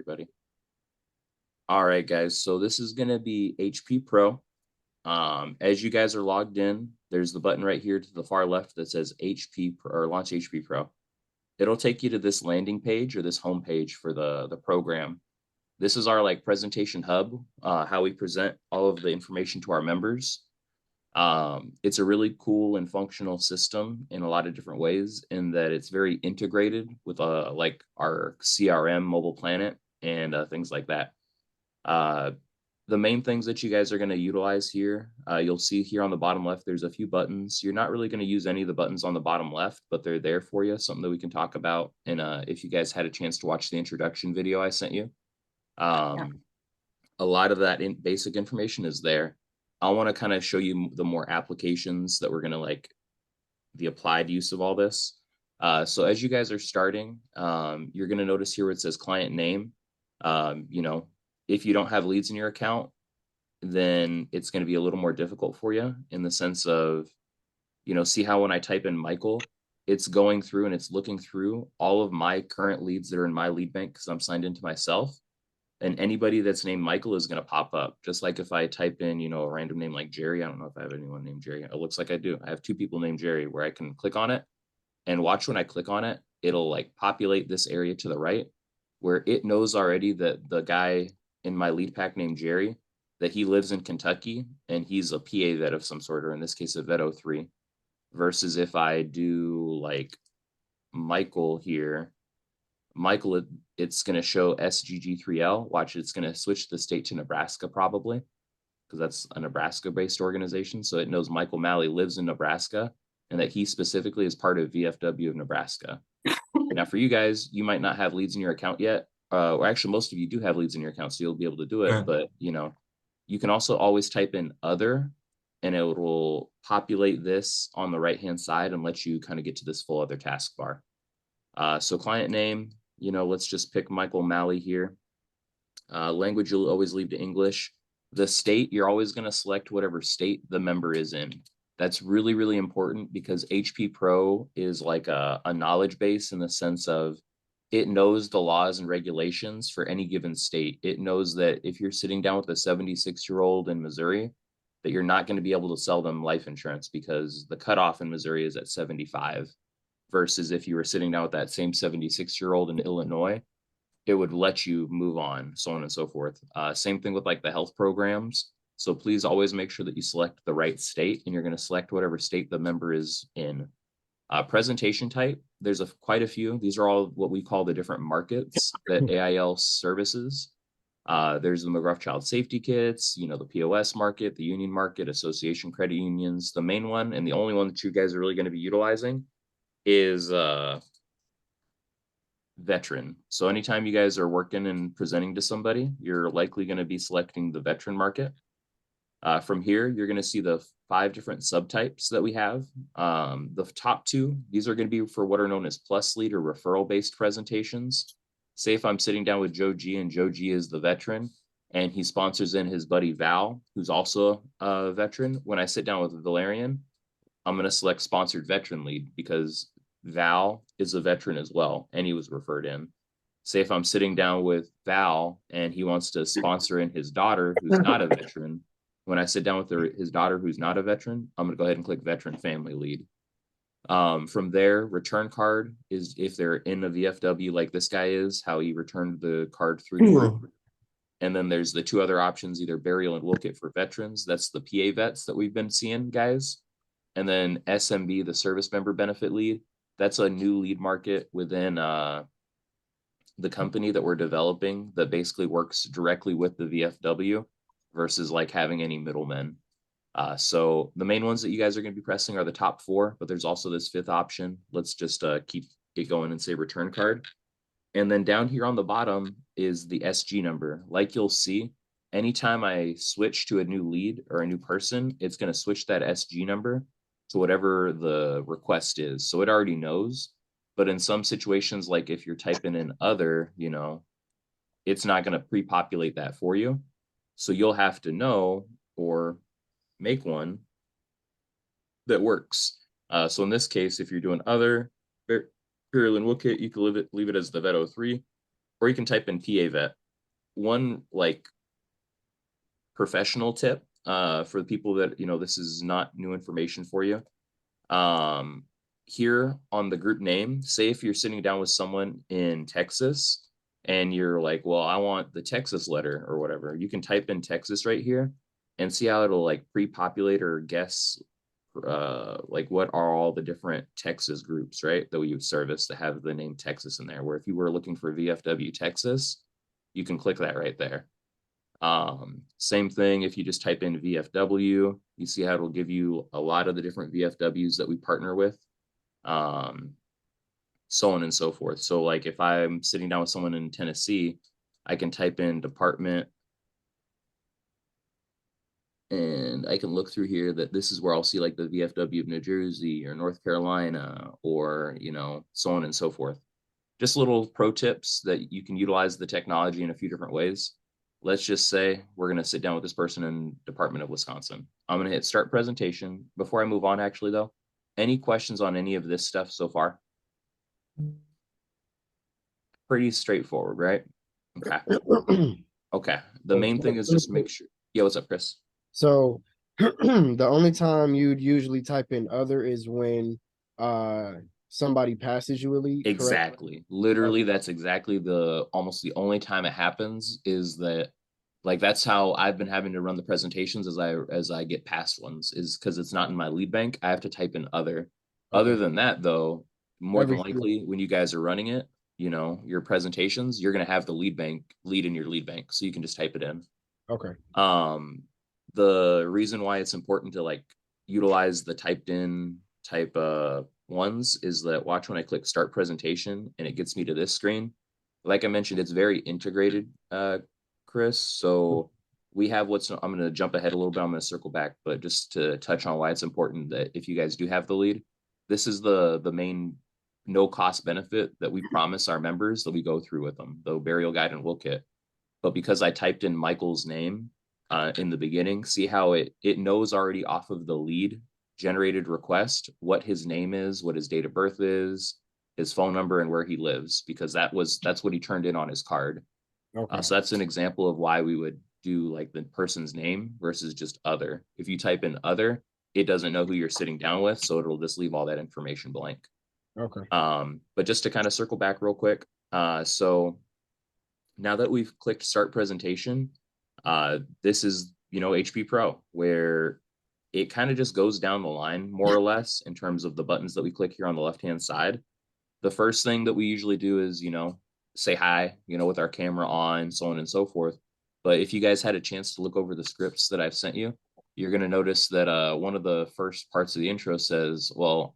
everybody. All right, guys. So this is going to be HPPro. As you guys are logged in, there's the button right here to the far left that says HP or Launch HPPro. It'll take you to this landing page or this home page for the program. This is our presentation hub, how we present all of the information to our members. It's a really cool and functional system in a lot of different ways in that it's very integrated with like our CRM, Mobile Planet, and things like that. The main things that you guys are going to utilize here, you'll see here on the bottom left, there's a few buttons. You're not really going to use any of the buttons on the bottom left, but they're there for you, something that we can talk about. And if you guys had a chance to watch the introduction video I sent you, a lot of that basic information is there. I want to kind of show you the more applications that we're going to the applied use of all this. So as you guys are starting, you're going to notice here where it says client name. If you don't have leads in your account, then it's going to be a little more difficult for you in the sense of, see how when I type in Michael, it's going through and it's looking through all of my current leads that are in my lead bank because I'm signed into myself. And anybody that's named Michael is going to pop up. Just like if I type in, a random name like Jerry, I don't know if I have anyone named Jerry. It looks like I do. I have 2 people named Jerry where I can click on it and watch when I click on it, it'll populate this area to the right where it knows already that the guy in my lead pack named Jerry, that he lives in Kentucky and he's a PA vet of some sort, or in this case, a vet 03, versus if I do Michael here, Michael, it's going to show SGG3L. Watch, it's going to switch the state to Nebraska probably, because that's a Nebraska-based organization. So it knows Michael Malley lives in Nebraska and that he specifically is part of VFW of Nebraska. Now, for you guys, you might not have leads in your account yet. Or actually, most of you do have leads in your account, so you'll be able to do it. Yeah. But, you can also always type in other, and it will populate this on the right-hand side and let you kind of get to this full other taskbar. So client name, let's just pick Michael Malley here. Language, you'll always leave to English. The state, you're always going to select whatever state the member is in. That's really, really important because HPPro is like a knowledge base in the sense of it knows the laws and regulations for any given state. It knows that if you're sitting down with a 76-year-old in Missouri, that you're not going to be able to sell them life insurance because the cutoff in Missouri is at 75. Versus if you were sitting down with that same 76-year-old in Illinois, it would let you move on, so on and so forth. Same thing with the health programs. So please always make sure that you select the right state, and you're going to select whatever state the member is in. Presentation type, there's quite a few. These are all what we call the different markets that AIL services. There's the McGruff Child Safety Kits, the POS market, the union market, association credit unions. The main one and the only one that you guys are really going to be utilizing is veteran. So anytime you guys are working and presenting to somebody, you're likely going to be selecting the veteran market. From here, you're going to see the 5 different subtypes that we have. The top 2, these are going to be for what are known as plus lead or referral-based presentations. Say if I'm sitting down with Joe G and Joe G is the veteran and he sponsors in his buddy Val, who's also a veteran. When I sit down with Valerian, I'm going to select sponsored veteran lead because Val is a veteran as well, and he was referred in. Say if I'm sitting down with Val and he wants to sponsor in his daughter who's not a veteran, when I sit down with his daughter who's not a veteran, I'm going to go ahead and click veteran family lead. From there, return card is if they're in a VFW like this guy is, how he returned the card through the group. And then there's the 2 other options, either burial and will kit for veterans. That's the PA vets that we've been seeing, guys. And then SMB, the service member benefit lead. That's a new lead market within the company that we're developing that basically works directly with the VFW versus having any middlemen. So the main ones that you guys are going to be pressing are the top 4, but there's also this 5th option. Let's just keep it going and say return card. And then down here on the bottom is the SG number. Like you'll see, anytime I switch to a new lead or a new person, it's going to switch that SG number to whatever the request is. So it already knows. But in some situations, like if you're typing in other, it's not going to pre-populate that for you. So you'll have to know or make one that works. So in this case, if you're doing other burial and will kit, you can leave it as the vet 03, or you can type in PA vet. one like professional tip for the people that, this is not new information for you. Um, Here on the group name, say if you're sitting down with someone in Texas and you're like, well, I want the Texas letter or whatever, you can type in Texas right here and see how it'll like pre-populate or guess like what are all the different Texas groups, right? That we service that have the name Texas in there. Where if you were looking for VFW Texas, you can click that right there. Same thing if you just type in VFW, you see how it'll give you a lot of the different VFWs that we partner with, um, so on and so forth. So like if I'm sitting down with someone in Tennessee, I can type in department and I can look through here that this is where I'll see like the VFW of New Jersey or North Carolina or, so on and so forth. Just little pro tips that you can utilize the technology in a few different ways. Let's just say we're going to sit down with this person in Department of Wisconsin. I'm going to hit start presentation. Before I move on, actually, though, any questions on any of this stuff so far? Pretty straightforward, right? Okay. Okay. The main thing is just make sure. Yeah, what's up, Chris? So the only time you'd usually type in other is when somebody passes you a lead, correct? Exactly. Literally, Okay. that's exactly the almost the only time it happens is that like that's how I've been having to run the presentations as I get past ones is because it's not in my lead bank. I have to type in other. Other Okay. than that, though, more than Every likely when you guys are running it, your presentations, you're gonna have the lead in your lead bank. So you can just type it in. okay. Um, the reason why it's important to like utilize the typed in type ones is that watch when I click start presentation and it gets me to this screen. Like I mentioned, it's very integrated, Chris. So we have I'm going to jump ahead a little bit. I'm going to circle back, but just to touch on why it's important that if you guys do have the lead, this is the main no cost benefit that we promise our members that we go through with them, the burial guide and will kit. But because I typed in Michael's name in the beginning, see how it knows already off of the lead generated request what his name is, what his date of birth is, his phone number, and where he lives, because that's what he turned in on his card. Okay. So that's an example of why we would do like the person's name versus just other. If you type in other, it doesn't know who you're sitting down with, so it'll just leave all that information blank. Okay. But just to kind of circle back real quick, so now that we've clicked start presentation, this is, HPPro, where it kind of just goes down the line more or less in terms of the buttons that we click here on the left-hand side. The first thing that we usually do is, say hi, with our camera on, so on and so forth. But if you guys had a chance to look over the scripts that I've sent you, you're going to notice that one of the first parts of the intro says, well,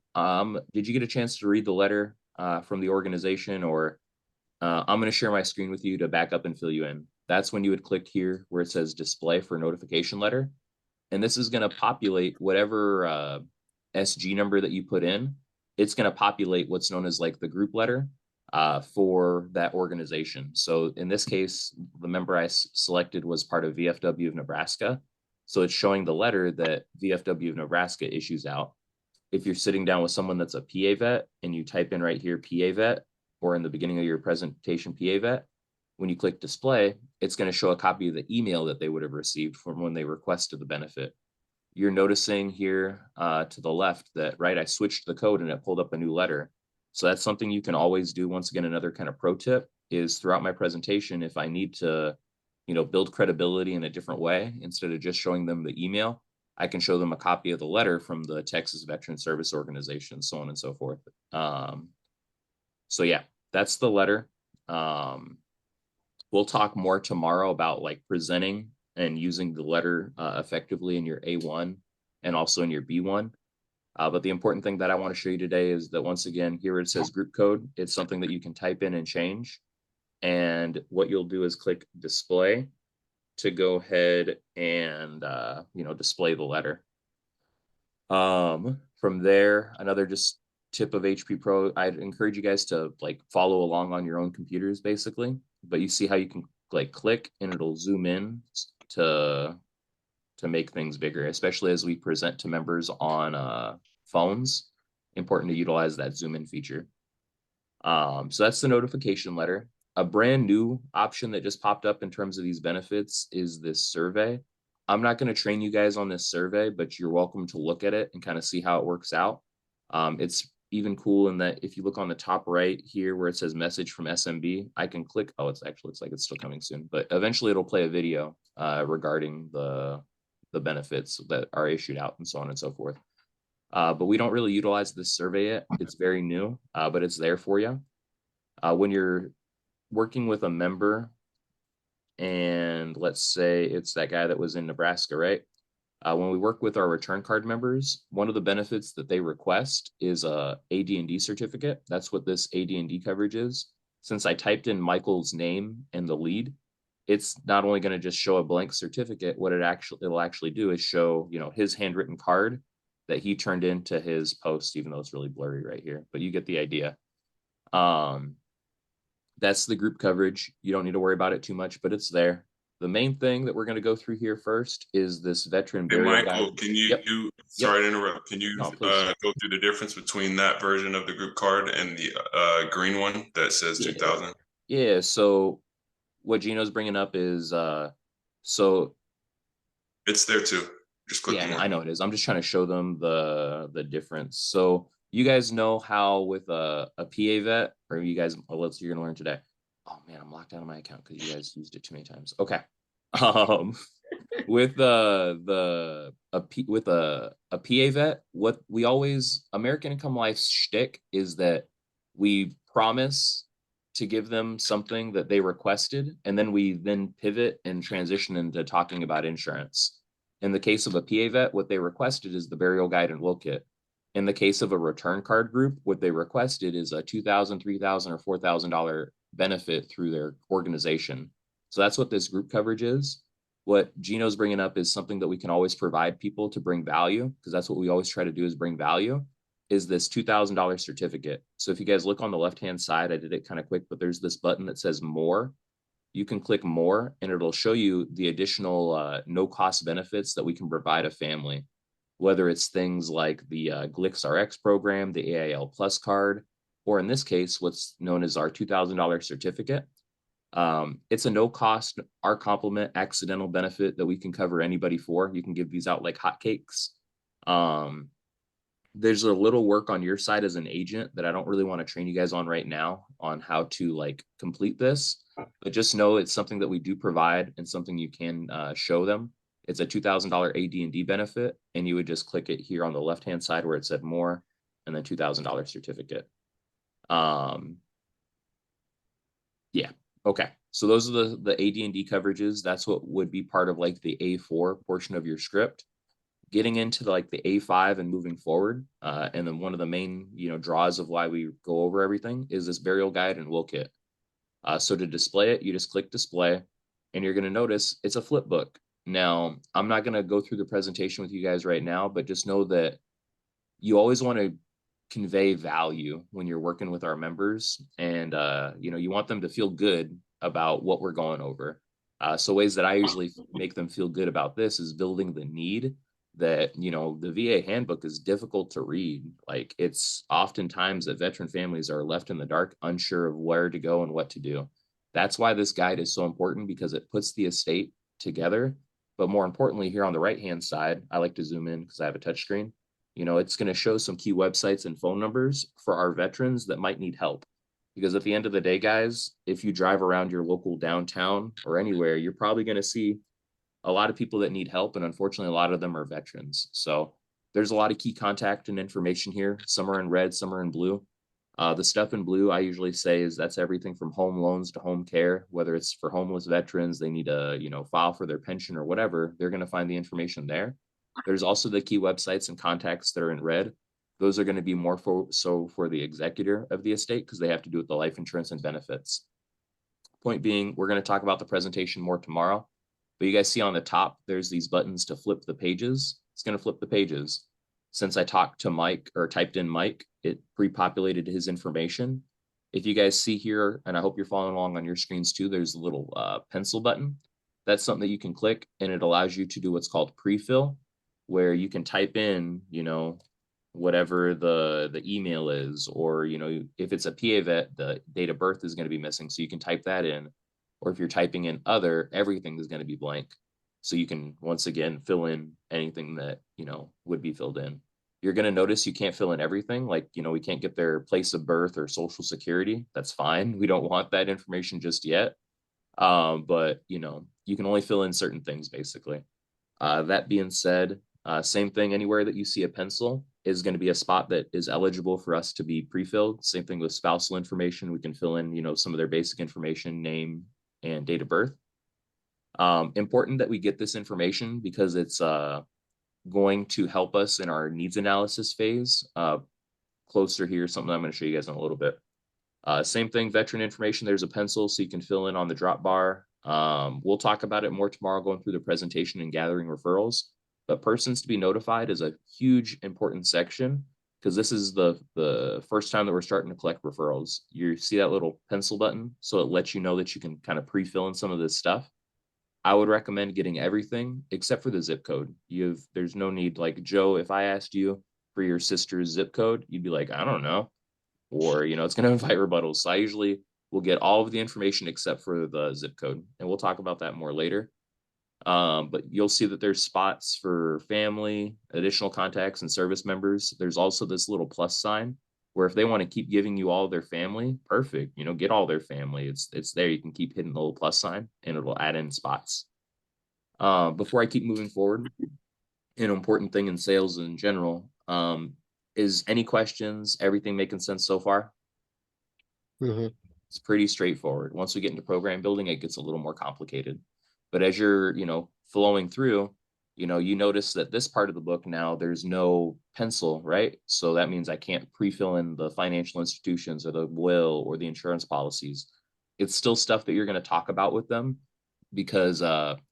did you get a chance to read the letter from the organization, or I'm going to share my screen with you to back up and fill you in. That's when you would click here where it says display for notification letter. And this is going to populate whatever SG number that you put in. It's going to populate what's known as like the group letter for that organization. So in this case, the member I selected was part of VFW of Nebraska. So it's showing the letter that VFW of Nebraska issues out. If you're sitting down with someone that's a PA vet and you type in right here PA vet, or in the beginning of your presentation PA vet, when you click display, it's going to show a copy of the email that they would have received from when they requested the benefit. You're noticing here to the left that, right, I switched the code and it pulled up a new letter. So that's something you can always do. Once again, another kind of pro tip is throughout my presentation, if I need to, build credibility in a different way, instead of just showing them the email, I can show them a copy of the letter from the Texas Veteran Service Organization, so on and so forth. So yeah, that's the letter. Um, we'll talk more tomorrow about like presenting and using the letter effectively in your A1 and also in your B1. But the important thing that I want to show you today is that once again, here it says group code. It's something that you can type in and change. And what you'll do is click display to go ahead and, display the letter. From there, another just tip of HPPro, I'd encourage you guys to like follow along on your own computers basically, but you see how you can like click and it'll zoom in to make things bigger, especially as we present to members on phones. Important to utilize that zoom in feature. So that's the notification letter. A brand new option that just popped up in terms of these benefits is this survey. I'm not going to train you guys on this survey, but you're welcome to look at it and kind of see how it works out. It's even cool in that if you look on the top right here where it says message from SMB, I can click. Oh, it's actually looks like it's still coming soon, but eventually it'll play a video regarding the benefits that are issued out and so on and so forth. But we don't really utilize this survey yet. It's very new, but it's there for you. When you're working with a member, and let's say it's that guy that was in Nebraska, right? When we work with our return card members, one of the benefits that they request is a AD&D certificate. That's what this AD&D coverage is. Since I typed in Michael's name and the lead, it's not only going to just show a blank certificate. What it'll actually do is show, his handwritten card that he turned into his post, even though it's really blurry right here, but you get the idea. That's the group coverage. You don't need to worry about it too much, but it's there. The main thing that we're going to go through here first is this veteran Hey, burial guide. Michael, can you, Yep. sorry to interrupt, can you No, please. go through the difference between that version of the group card and the green one that says 2000? Yeah. So what Gino's bringing up is, so it's there too. Just click yeah, more. I know it is. I'm just trying to show them the difference. So you guys know how with a PA vet, or you guys, you're gonna learn today. Oh man, I'm locked out of my account because you guys used it too many times. Okay. With with a PA vet, what we always American Income Life's shtick is that we promise to give them something that they requested, and then we pivot and transition into talking about insurance. In the case of a PA vet, what they requested is the burial guide and will kit. In the case of a return card group, what they requested is a $2,000, $3,000, or $4,000 benefit through their organization. So that's what this group coverage is. What Gino's bringing up is something that we can always provide people to bring value, because that's what we always try to do is bring value, is this $2,000 certificate. So if you guys look on the left-hand side, I did it kind of quick, but there's this button that says more. You can click more and it'll show you the additional no cost benefits that we can provide a family, whether it's things like the Glix RX program, the AIL Plus card, or in this case, what's known as our $2,000 certificate. It's a no cost, our complement accidental benefit that we can cover anybody for. You can give these out like hotcakes. There's a little work on your side as an agent that I don't really want to train you guys on right now on how to like complete this, but just know it's something that we do provide and something you can show them. It's a $2,000 AD&D benefit, and you would just click it here on the left-hand side where it said more, and then $2,000 certificate. Yeah. Okay. So those are the AD&D coverages. That's what would be part of like the A4 portion of your script. Getting into like the A5 and moving forward, and then one of the main draws of why we go over everything is this burial guide and will kit. So to display it, you just click display, and you're going to notice it's a flip book. Now, I'm not going to go through the presentation with you guys right now, but just know that you always want to convey value when you're working with our members, and you want them to feel good about what we're going over. So ways that I usually make them feel good about this is building the need that the VA handbook is difficult to read. Like, it's oftentimes that veteran families are left in the dark, unsure of where to go and what to do. That's why this guide is so important, because it puts the estate together. But more importantly, here on the right hand side, I like to zoom in because I have a touch screen. It's going to show some key websites and phone numbers for our veterans that might need help. Because at the end of the day, guys, if you drive around your local downtown or anywhere, you're probably going to see a lot of people that need help. And unfortunately, a lot of them are veterans. So there's a lot of key contact and information here. Some are in red, some are in blue. The stuff in blue, I usually say, is that's everything from home loans to home care, whether it's for homeless veterans, they need to, file for their pension or whatever, they're going to find the information there. There's also the key websites and contacts that are in red. Those are going to be more for the executor of the estate, because they have to do with the life insurance and benefits. Point being, we're going to talk about the presentation more tomorrow. But you guys see on the top, there's these buttons to flip the pages. It's going to flip the pages. Since I talked to Mike or typed in Mike, it pre-populated his information. If you guys see here, and I hope you're following along on your screens too, there's a little pencil button. That's something that you can click, and it allows you to do what's called pre-fill, where you can type in, whatever the email is, or if it's a PA vet, the date of birth is going to be missing, so you can type that in. Or if you're typing in other, everything is going to be blank, so you can once again fill in anything that would be filled in. You're going to notice you can't fill in everything, like we can't get their place of birth or social security. That's fine, we don't want that information just yet. But you can only fill in certain things basically. That being said, same thing, anywhere that you see a pencil is going to be a spot that is eligible for us to be pre-filled. Same thing with spousal information. We can fill in, some of their basic information, name and date of birth. Important that we get this information because it's going to help us in our needs analysis phase. Closer here, something I'm going to show you guys in a little bit. Same thing, veteran information, there's a pencil so you can fill in on the drop bar. We'll talk about it more tomorrow going through the presentation and gathering referrals. But persons to be notified is a huge important section because this is the first time that we're starting to collect referrals. You see that little pencil button, so it lets you know that you can kind of pre-fill in some of this stuff. I would recommend getting everything except for the zip code. There's no need, like Joe, if I asked you for your sister's zip code, you'd be like, I don't know. Or, it's going to invite rebuttals. So I usually will get all of the information except for the zip code. And we'll talk about that more later. But you'll see that there's spots for family, additional contacts, and service members. There's also this little plus sign where if they want to keep giving you all their family, perfect, get all their family. It's there. You can keep hitting the little plus sign and it'll add in spots. Before I keep moving forward, an important thing in sales in general, is any questions, everything making sense so far? Mm-hmm. It's pretty straightforward. Once we get into program building, it gets a little more complicated. But as you're, flowing through, you notice that this part of the book now, there's no pencil, right? So that means I can't pre-fill in the financial institutions or the will or the insurance policies. It's still stuff that you're going to talk about with them because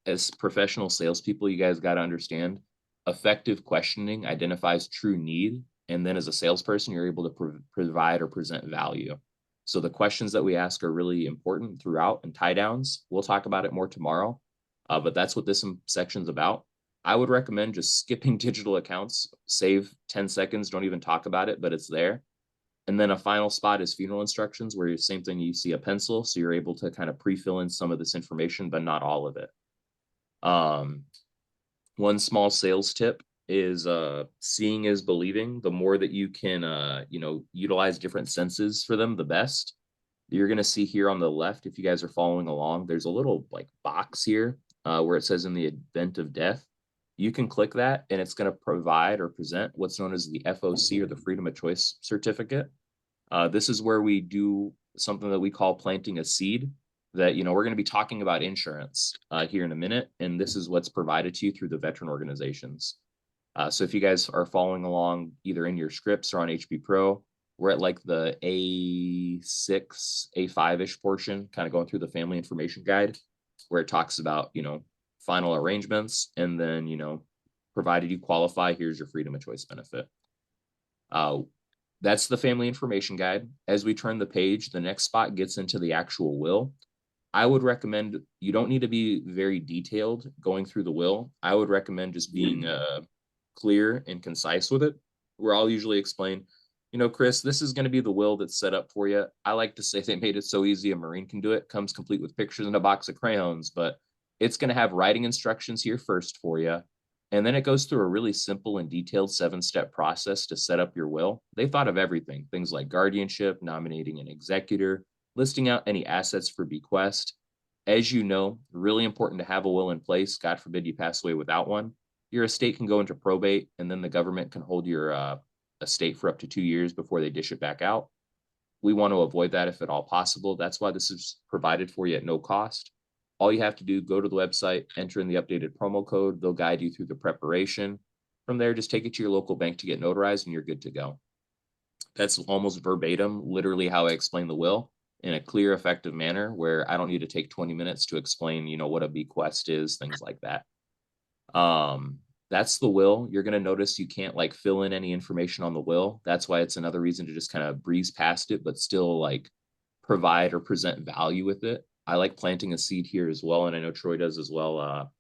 as professional salespeople, you guys got to understand effective questioning identifies true need. And then as a salesperson, you're able to provide or present value. So the questions that we ask are really important throughout, and tie downs. We'll talk about it more tomorrow, but that's what this section's about. I would recommend just skipping digital accounts, save 10 seconds, don't even talk about it, but it's there. And then a final spot is funeral instructions, where same thing, you see a pencil, so you're able to kind of pre-fill in some of this information, but not all of it. One small sales tip is seeing is believing. The more that you can utilize different senses for them, the best. You're going to see here on the left, if you guys are following along, there's a little like box here where it says in the event of death. You can click that and it's going to provide or present what's known as the FOC, or the freedom of choice certificate. This is where we do something that we call planting a seed, that we're going to be talking about insurance here in a minute, and this is what's provided to you through the veteran organizations. So if you guys are following along either in your scripts or on HPPro, we're at like the A6, A5-ish portion, kind of going through the family information guide, where it talks about, final arrangements, and then, provided you qualify, here's your freedom of choice benefit. That's the family information guide. As we turn the page, the next spot gets into the actual will. I would recommend, you don't need to be very detailed going through the will. I would recommend just being clear and concise with it, where I'll usually explain, Chris, this is going to be the will that's set up for you. I like to say they made it so easy a Marine can do it. Comes complete with pictures and a box of crayons, but it's going to have writing instructions here first for you. And then it goes through a really simple and detailed 7-step process to set up your will. They thought of everything, things like guardianship, nominating an executor, listing out any assets for bequest. As you know, really important to have a will in place. God forbid you pass away without one. Your estate can go into probate, and then the government can hold your estate for up to 2 years before they dish it back out. We want to avoid that if at all possible. That's why this is provided for you at no cost. All you have to do, go to the website, enter in the updated promo code. They'll guide you through the preparation. From there, just take it to your local bank to get notarized, and you're good to go. That's almost verbatim, literally how I explain the will in a clear, effective manner, where I don't need to take 20 minutes to explain, what a bequest is, things like that. That's the will. You're going to notice you can't like fill in any information on the will. That's why it's another reason to just kind of breeze past it, but still like provide or present value with it. I like planting a seed here as well, and I know Troy does as well.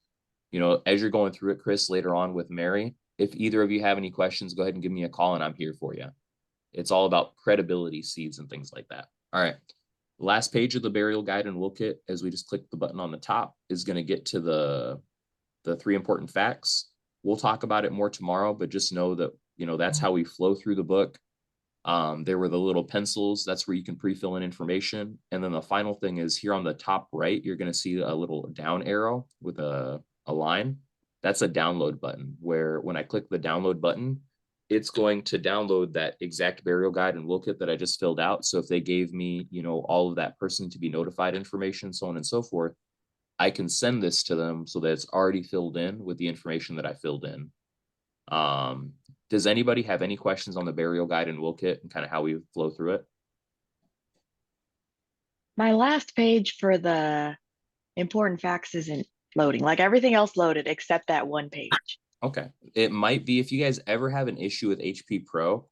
As you're going through it, Chris, later on with Mary, If either of you have any questions, go ahead and give me a call and I'm here for you. It's all about credibility seeds and things like that. All right. Last page of the burial guide and will kit, as we just click the button on the top, is going to get to the 3 important facts. We'll talk about it more tomorrow, but just know that, that's how we flow through the book. There were the little pencils. That's where you can pre-fill in information. And then the final thing is here on the top right, you're going to see a little down arrow with a line. That's a download button, where when I click the download button, it's going to download that exact burial guide and will kit that I just filled out. So if they gave me, all of that person to be notified information, so on and so forth, I can send this to them so that it's already filled in with the information that I filled in. Does anybody have any questions on the burial guide and will kit and kind of how we flow through it? My last page for the important facts isn't loading. Like everything else loaded except that one page. Okay. It might be, if you guys ever have an issue with HPPro,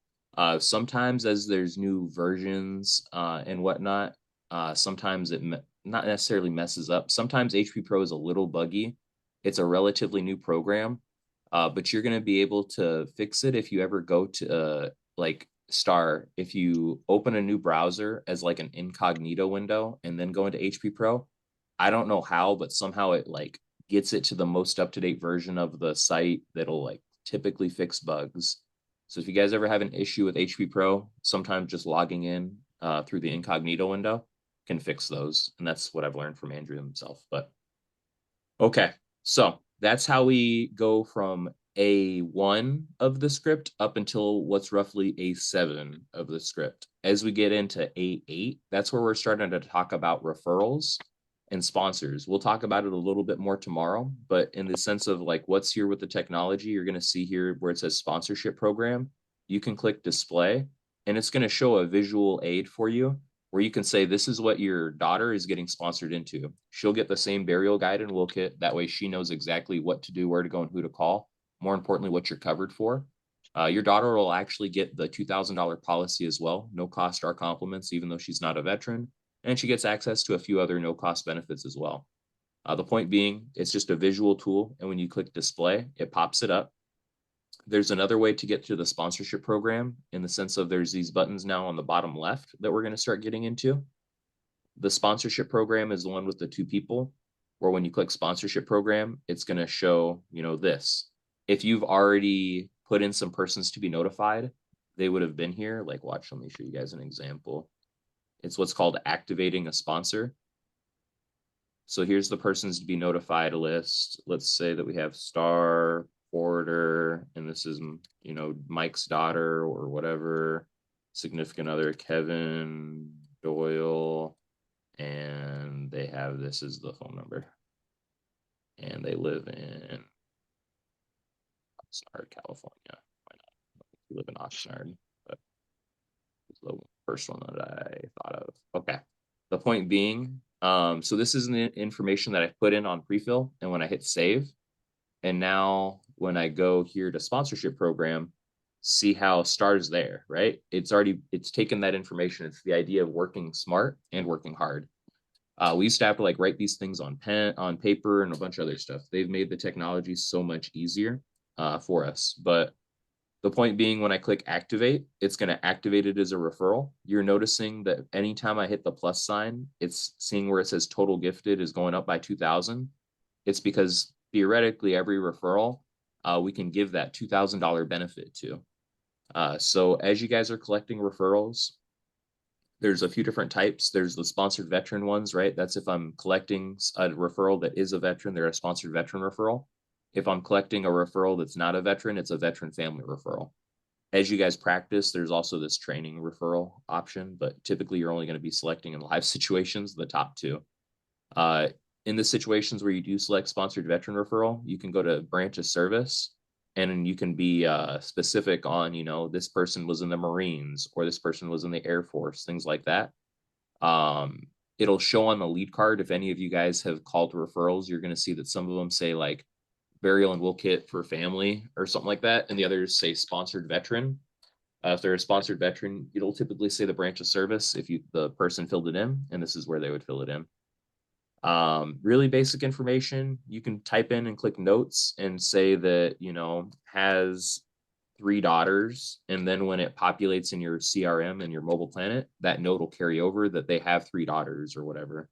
sometimes as there's new versions and whatnot, sometimes it not necessarily messes up. Sometimes HPPro is a little buggy. It's a relatively new program, but you're going to be able to fix it if you ever go to like if you open a new browser as like an incognito window and then go into HPPro. I don't know how, but somehow it like gets it to the most up-to-date version of the site that'll like typically fix bugs. So if you guys ever have an issue with HPPro, sometimes just logging in through the incognito window can fix those. And that's what I've learned from Andrew himself. But okay, so that's how we go from A1 of the script up until what's roughly A7 of the script. As we get into A8, that's where we're starting to talk about referrals and sponsors. We'll talk about it a little bit more tomorrow, but in the sense of like what's here with the technology, you're going to see here where it says sponsorship program, you can click display and it's going to show a visual aid for you where you can say, this is what your daughter is getting sponsored into. She'll get the same burial guide and will kit. That way she knows exactly what to do, where to go, and who to call. More importantly, what you're covered for. Your daughter will actually get the $2,000 policy as well. No cost or compliments, even though she's not a veteran. And she gets access to a few other no-cost benefits as well. The point being, it's just a visual tool. And when you click display, it pops it up. There's another way to get to the sponsorship program in the sense of there's these buttons now on the bottom left that we're going to start getting into. The sponsorship program is the one with the 2 people, where when you click sponsorship program, it's going to show, this. If you've already put in some persons to be notified, they would have been here. Like, watch, let me show you guys an example. It's what's called activating a sponsor. So here's the persons to be notified list. Let's say that we have Star, Porter, and this is, Mike's daughter or whatever, significant other, Kevin, Doyle, and they have, this is the phone number. And they live in Oxnard, California. Why not? We live in Oxnard, but it's the first one that I thought of. Okay. The point being, so this is the information that I put in on prefill, and when I hit save, and now when I go here to sponsorship program, see how Star's there, right? It's taken that information. It's the idea of working smart and working hard. We used to have to like write these things on paper and a bunch of other stuff. They've made the technology so much easier for us. But the point being, when I click activate, it's going to activate it as a referral. You're noticing that anytime I hit the plus sign, it's seeing where it says total gifted is going up by 2,000. It's because theoretically every referral, we can give that $2,000 benefit to. So as you guys are collecting referrals, there's a few different types. There's the sponsored veteran ones, right? That's if I'm collecting a referral that is a veteran, they're a sponsored veteran referral. If I'm collecting a referral that's not a veteran, it's a veteran family referral. As you guys practice, there's also this training referral option, but typically you're only going to be selecting in live situations, the top 2. In the situations where you do select sponsored veteran referral, you can go to branch of service and you can be specific on, this person was in the Marines or this person was in the Air Force, things like that. It'll show on the lead card. If any of you guys have called referrals, you're going to see that some of them say like burial and will kit for family or something like that. And the others say sponsored veteran. If they're a sponsored veteran, it'll typically say the branch of service if the person filled it in, and this is where they would fill it in. Really basic information. You can type in and click notes and say that, you know, has 3 daughters. And then when it populates in your CRM and your mobile planet, that note will carry over that they have 3 daughters or whatever.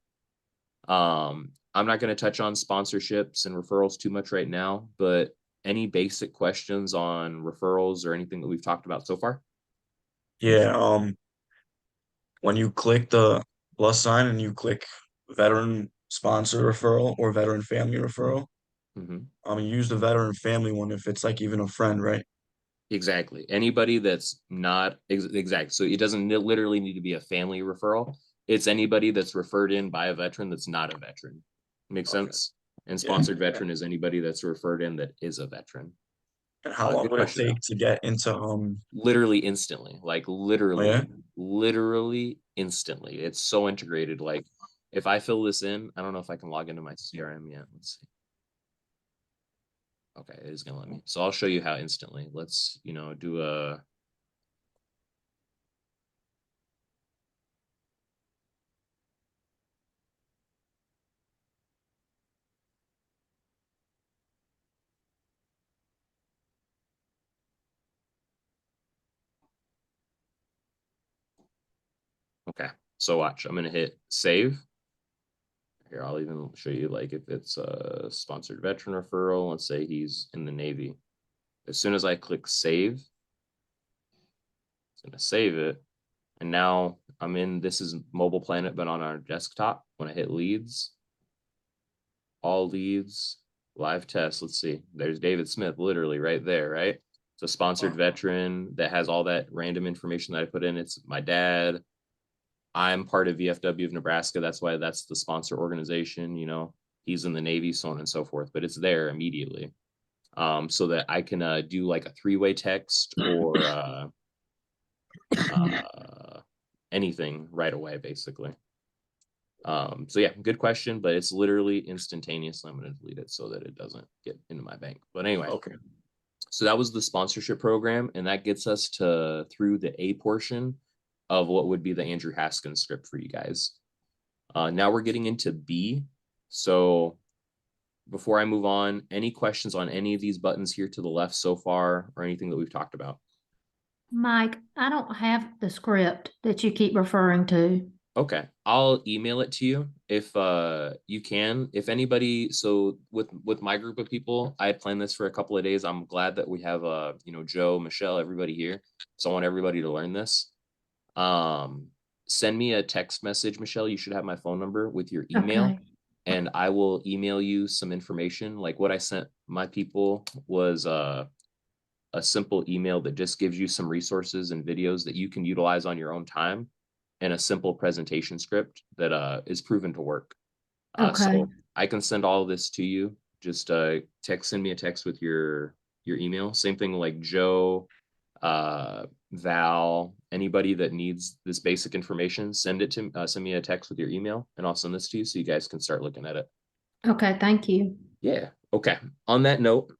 I'm not going to touch on sponsorships and referrals too much right now, but any basic questions on referrals or anything that we've talked about so far? Yeah, when you click the plus sign and you click veteran sponsor referral or veteran family referral, Mhm. you use the veteran family one if it's like even a friend, right? Exactly. Anybody that's not exact. So it doesn't literally need to be a family referral. It's anybody that's referred in by a veteran that's not a veteran. Makes Okay. sense? And sponsored veteran is anybody that's referred in that is a veteran. And how long Good would it question. take to get into Literally instantly, like oh, yeah? literally instantly. It's so integrated. Like if I fill this in, I don't know if I can log into my CRM yet. Let's see. Okay, it is gonna let me. So I'll show you how instantly. Let's, you know, do a okay. So watch, I'm gonna hit save. Here, I'll even show you like if it's a sponsored veteran referral. Let's say he's in the Navy. As soon as I click save, it's gonna save it. And now I'm in, this is Mobile Planet, but on our desktop. When I hit leads, all leads, live test. Let's see. There's David Smith, literally right there, right? It's a sponsored veteran that has all that random information that I put in. It's my dad. I'm part of VFW of Nebraska. That's why that's the sponsor organization. You know, he's in the Navy, so on and so forth. But it's there immediately, so that I can do like a 3-way text or anything right away, basically. So yeah, good question, but it's literally instantaneous. I'm going to delete it so that it doesn't get into my bank. But anyway, Okay. so that was the sponsorship program, and that gets us to through the A portion of what would be the Andrew Haskins script for you guys. Now we're getting into B. So before I move on, any questions on any of these buttons here to the left so far, or anything that we've talked about? Mike, I don't have the script that you keep referring to. Okay, I'll email it to you if you can. If anybody, so with my group of people, I had planned this for a couple of days. I'm glad that we have you know, Joe, Michelle, everybody here. So I want everybody to learn this. Send me a text message, Michelle. You should have my phone number with your email. Okay. And I will email you some information. Like what I sent my people was a simple email that just gives you some resources and videos that you can utilize on your own time, and a simple presentation script that is proven to work. Okay. So I can send all of this to you. Just send me a text with your email. Same thing like Joe, Val, anybody that needs this basic information, send me a text with your email, and I'll send this to you so you guys can start looking at it. Okay, thank you. Yeah. Okay. On that note,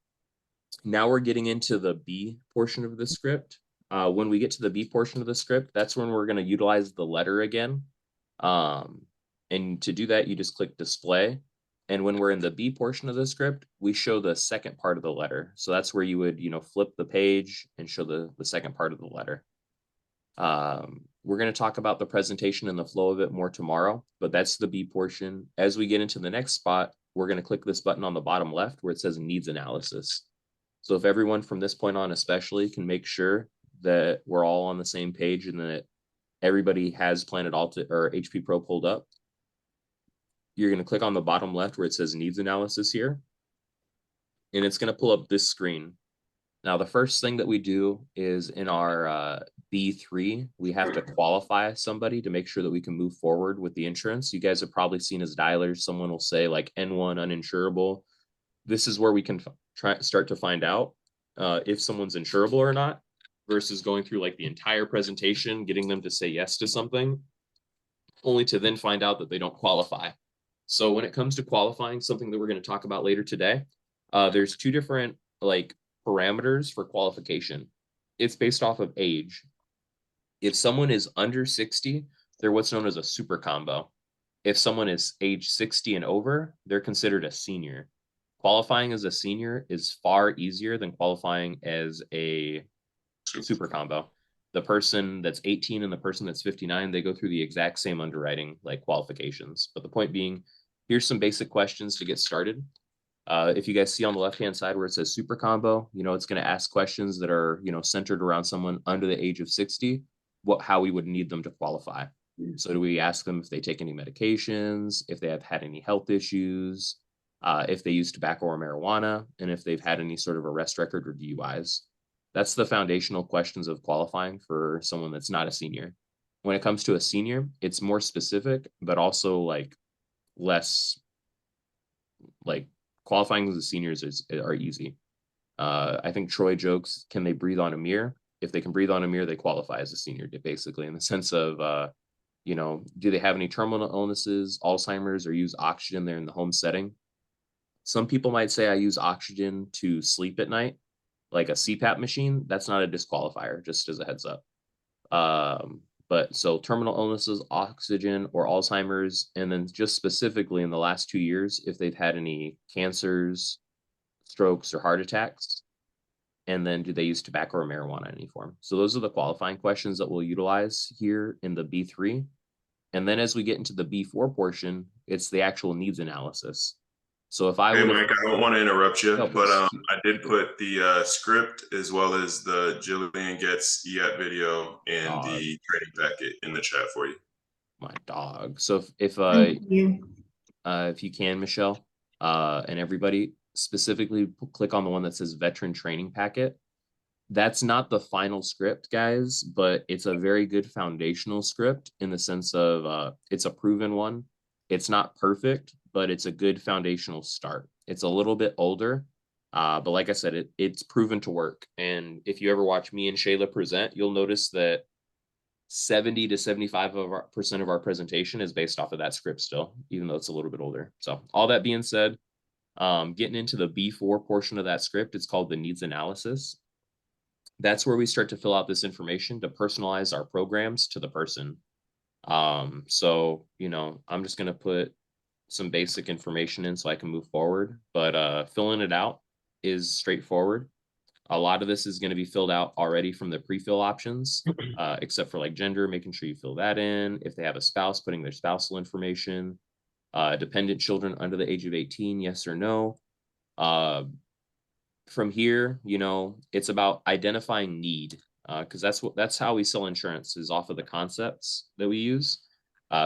now we're getting into the B portion of the script. When we get to the B portion of the script, that's when we're going to utilize the letter again. And to do that, you just click display. And when we're in the B portion of the script, we show the second part of the letter. So that's where you would, you know, flip the page and show the second part of the letter. We're going to talk about the presentation and the flow of it more tomorrow, but that's the B portion. As we get into the next spot, we're going to click this button on the bottom left where it says needs analysis. So if everyone from this point on especially can make sure that we're all on the same page and that everybody has Planet Alta or HPPro pulled up, you're going to click on the bottom left where it says needs analysis here, and it's going to pull up this screen. Now, the first thing that we do is in our B3, we have to qualify somebody to make sure that we can move forward with the insurance. You guys have probably seen as dialers, someone will say like N1 uninsurable. This is where we can start to find out if someone's insurable or not, versus going through like the entire presentation, getting them to say yes to something, only to then find out that they don't qualify. So when it comes to qualifying, something that we're going to talk about later today, there's 2 different like parameters for qualification. It's based off of age. If someone is under 60, they're what's known as a super combo. if someone is age 60 and over, they're considered a senior. Qualifying as a senior is far easier than qualifying as a super combo. The person that's 18 and the person that's 59, they go through the exact same underwriting like qualifications. But the point being, here's some basic questions to get started. If you guys see on the left-hand side where it says super combo, it's going to ask questions that are, centered around someone under the age of 60, how we would need them to qualify. So do we ask them if they take any medications, if they have had any health issues, if they use tobacco or marijuana, and if they've had any sort of arrest record or DUIs. That's the foundational questions of qualifying for someone that's not a senior. When it comes to a senior, it's more specific, but also like less like qualifying as a seniors are easy. I think Troy jokes, can they breathe on a mirror? If they can breathe on a mirror, they qualify as a senior, basically, in the sense of, do they have any terminal illnesses, Alzheimer's, or use oxygen there in the home setting? Some people might say I use oxygen to sleep at night, like a CPAP machine. That's not a disqualifier, just as a heads up. But so terminal illnesses, oxygen, or Alzheimer's, and then just specifically in the last 2 years, if they've had any cancers, strokes, or heart attacks, and then do they use tobacco or marijuana in any form? So those are the qualifying questions that we'll utilize here in the B3. And then as we get into the B4 portion, it's the actual needs analysis. So if I Hey, would, Mike, I don't want to interrupt you, No, but please. I did put the script as well as the Jillian Gets EAP video and the training packet in the chat for you. my dog. So Thank you. if you can, Michelle, and everybody, specifically click on the one that says veteran training packet. That's not the final script, guys, but it's a very good foundational script in the sense of it's a proven one. It's not perfect, but it's a good foundational start. It's a little bit older, but like I said, it's proven to work. And if you ever watch me and Shayla present, you'll notice that 70 to 75% of our presentation is based off of that script still, even though it's a little bit older. So all that being said, getting into the B4 portion of that script, it's called the needs analysis. That's where we start to fill out this information to personalize our programs to the person. So, I'm just going to put some basic information in so I can move forward, but filling it out is straightforward. A lot of this is going to be filled out already from the pre-fill options, except for like gender, making sure you fill that in. If they have a spouse, putting their spousal information, dependent children under the age of 18, yes or no. From here, it's about identifying need, because that's how we sell insurance, is off of the concepts that we use.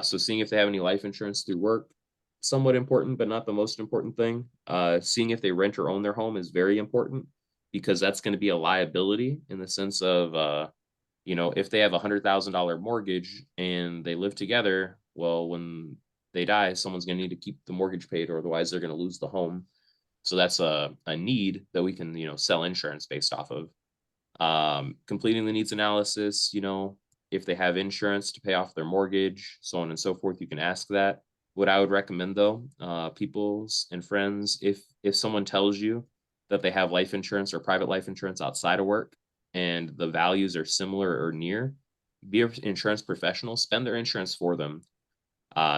So seeing if they have any life insurance through work, somewhat important, but not the most important thing. Seeing if they rent or own their home is very important, because that's going to be a liability in the sense of, if they have $100,000 mortgage and they live together, well, when they die, someone's going to need to keep the mortgage paid, or otherwise they're going to lose the home. So that's a need that we can, sell insurance based off of. Completing the needs analysis, if they have insurance to pay off their mortgage, so on and so forth, you can ask that. What I would recommend though, peoples and friends, if someone tells you that they have life insurance or private life insurance outside of work and the values are similar or near, be an insurance professional, spend their insurance for them.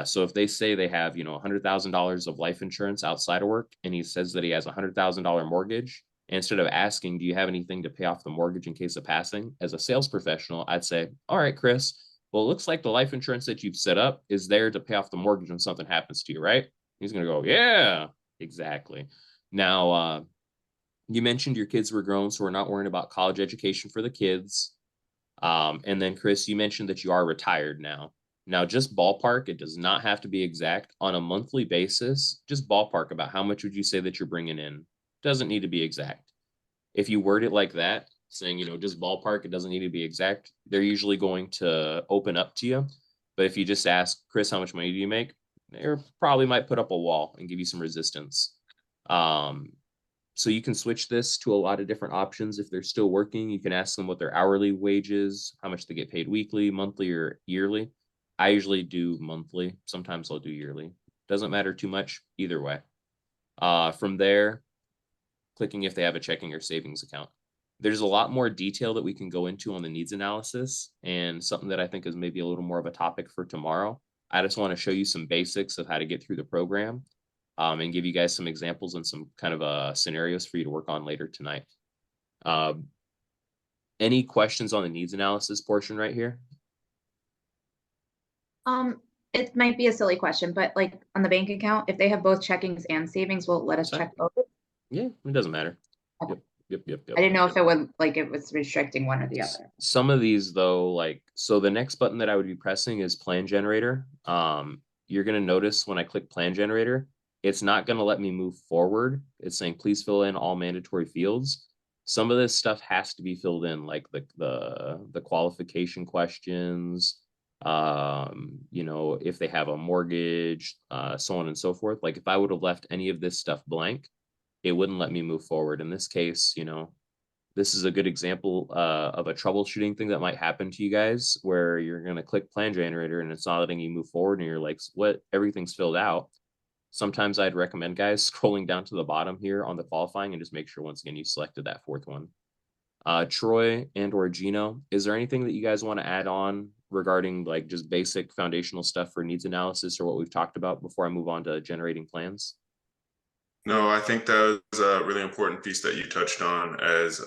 So if they say they have, $100,000 of life insurance outside of work, and he says that he has a $100,000 mortgage, instead of asking, do you have anything to pay off the mortgage in case of passing? As a sales professional, I'd say, all right, Chris, well, it looks like the life insurance that you've set up is there to pay off the mortgage when something happens to you, right? He's going to go, yeah, exactly. Now, you mentioned your kids were grown, so we're not worrying about college education for the kids. And then Chris, you mentioned that you are retired now. Now, just ballpark, it does not have to be exact. On a monthly basis, just ballpark about how much would you say that you're bringing in. Doesn't need to be exact. If you word it like that, saying, just ballpark, it doesn't need to be exact, they're usually going to open up to you. But if you just ask, Chris, how much money do you make? They probably might put up a wall and give you some resistance. So you can switch this to a lot of different options. If they're still working, you can ask them what their hourly wage is, how much they get paid weekly, monthly, or yearly. I usually do monthly. Sometimes I'll do yearly. Doesn't matter too much either way. From there, clicking if they have a checking or savings account. There's a lot more detail that we can go into on the needs analysis, and something that I think is maybe a little more of a topic for tomorrow. I just want to show you some basics of how to get through the program, and give you guys some examples and some kind of scenarios for you to work on later tonight. Any questions on the needs analysis portion right here? It might be a silly question, but like on the bank account, if they have both checkings and savings, will it let us Sorry? check both? Yeah, it doesn't matter. Okay. Yep. I didn't know if it would, like, it was restricting one or the other. Some of these though, like, so the next button that I would be pressing is plan generator. You're gonna notice when I click plan generator, it's not gonna let me move forward. It's saying please fill in all mandatory fields. Some of this stuff has to be filled in, like the qualification questions, you know, if they have a mortgage, so on and so forth. Like if I would have left any of this stuff blank, it wouldn't let me move forward. In this case, you know, this is a good example of a troubleshooting thing that might happen to you guys where you're going to click plan generator and it's not letting you move forward and you're like, what? Everything's filled out. Sometimes I'd recommend guys scrolling down to the bottom here on the qualifying and just make sure once again you selected that fourth one. Troy and or Gino, is there anything that you guys want to add on regarding like just basic foundational stuff for needs analysis or what we've talked about before I move on to generating plans? No, I think that was a really important piece that you touched on as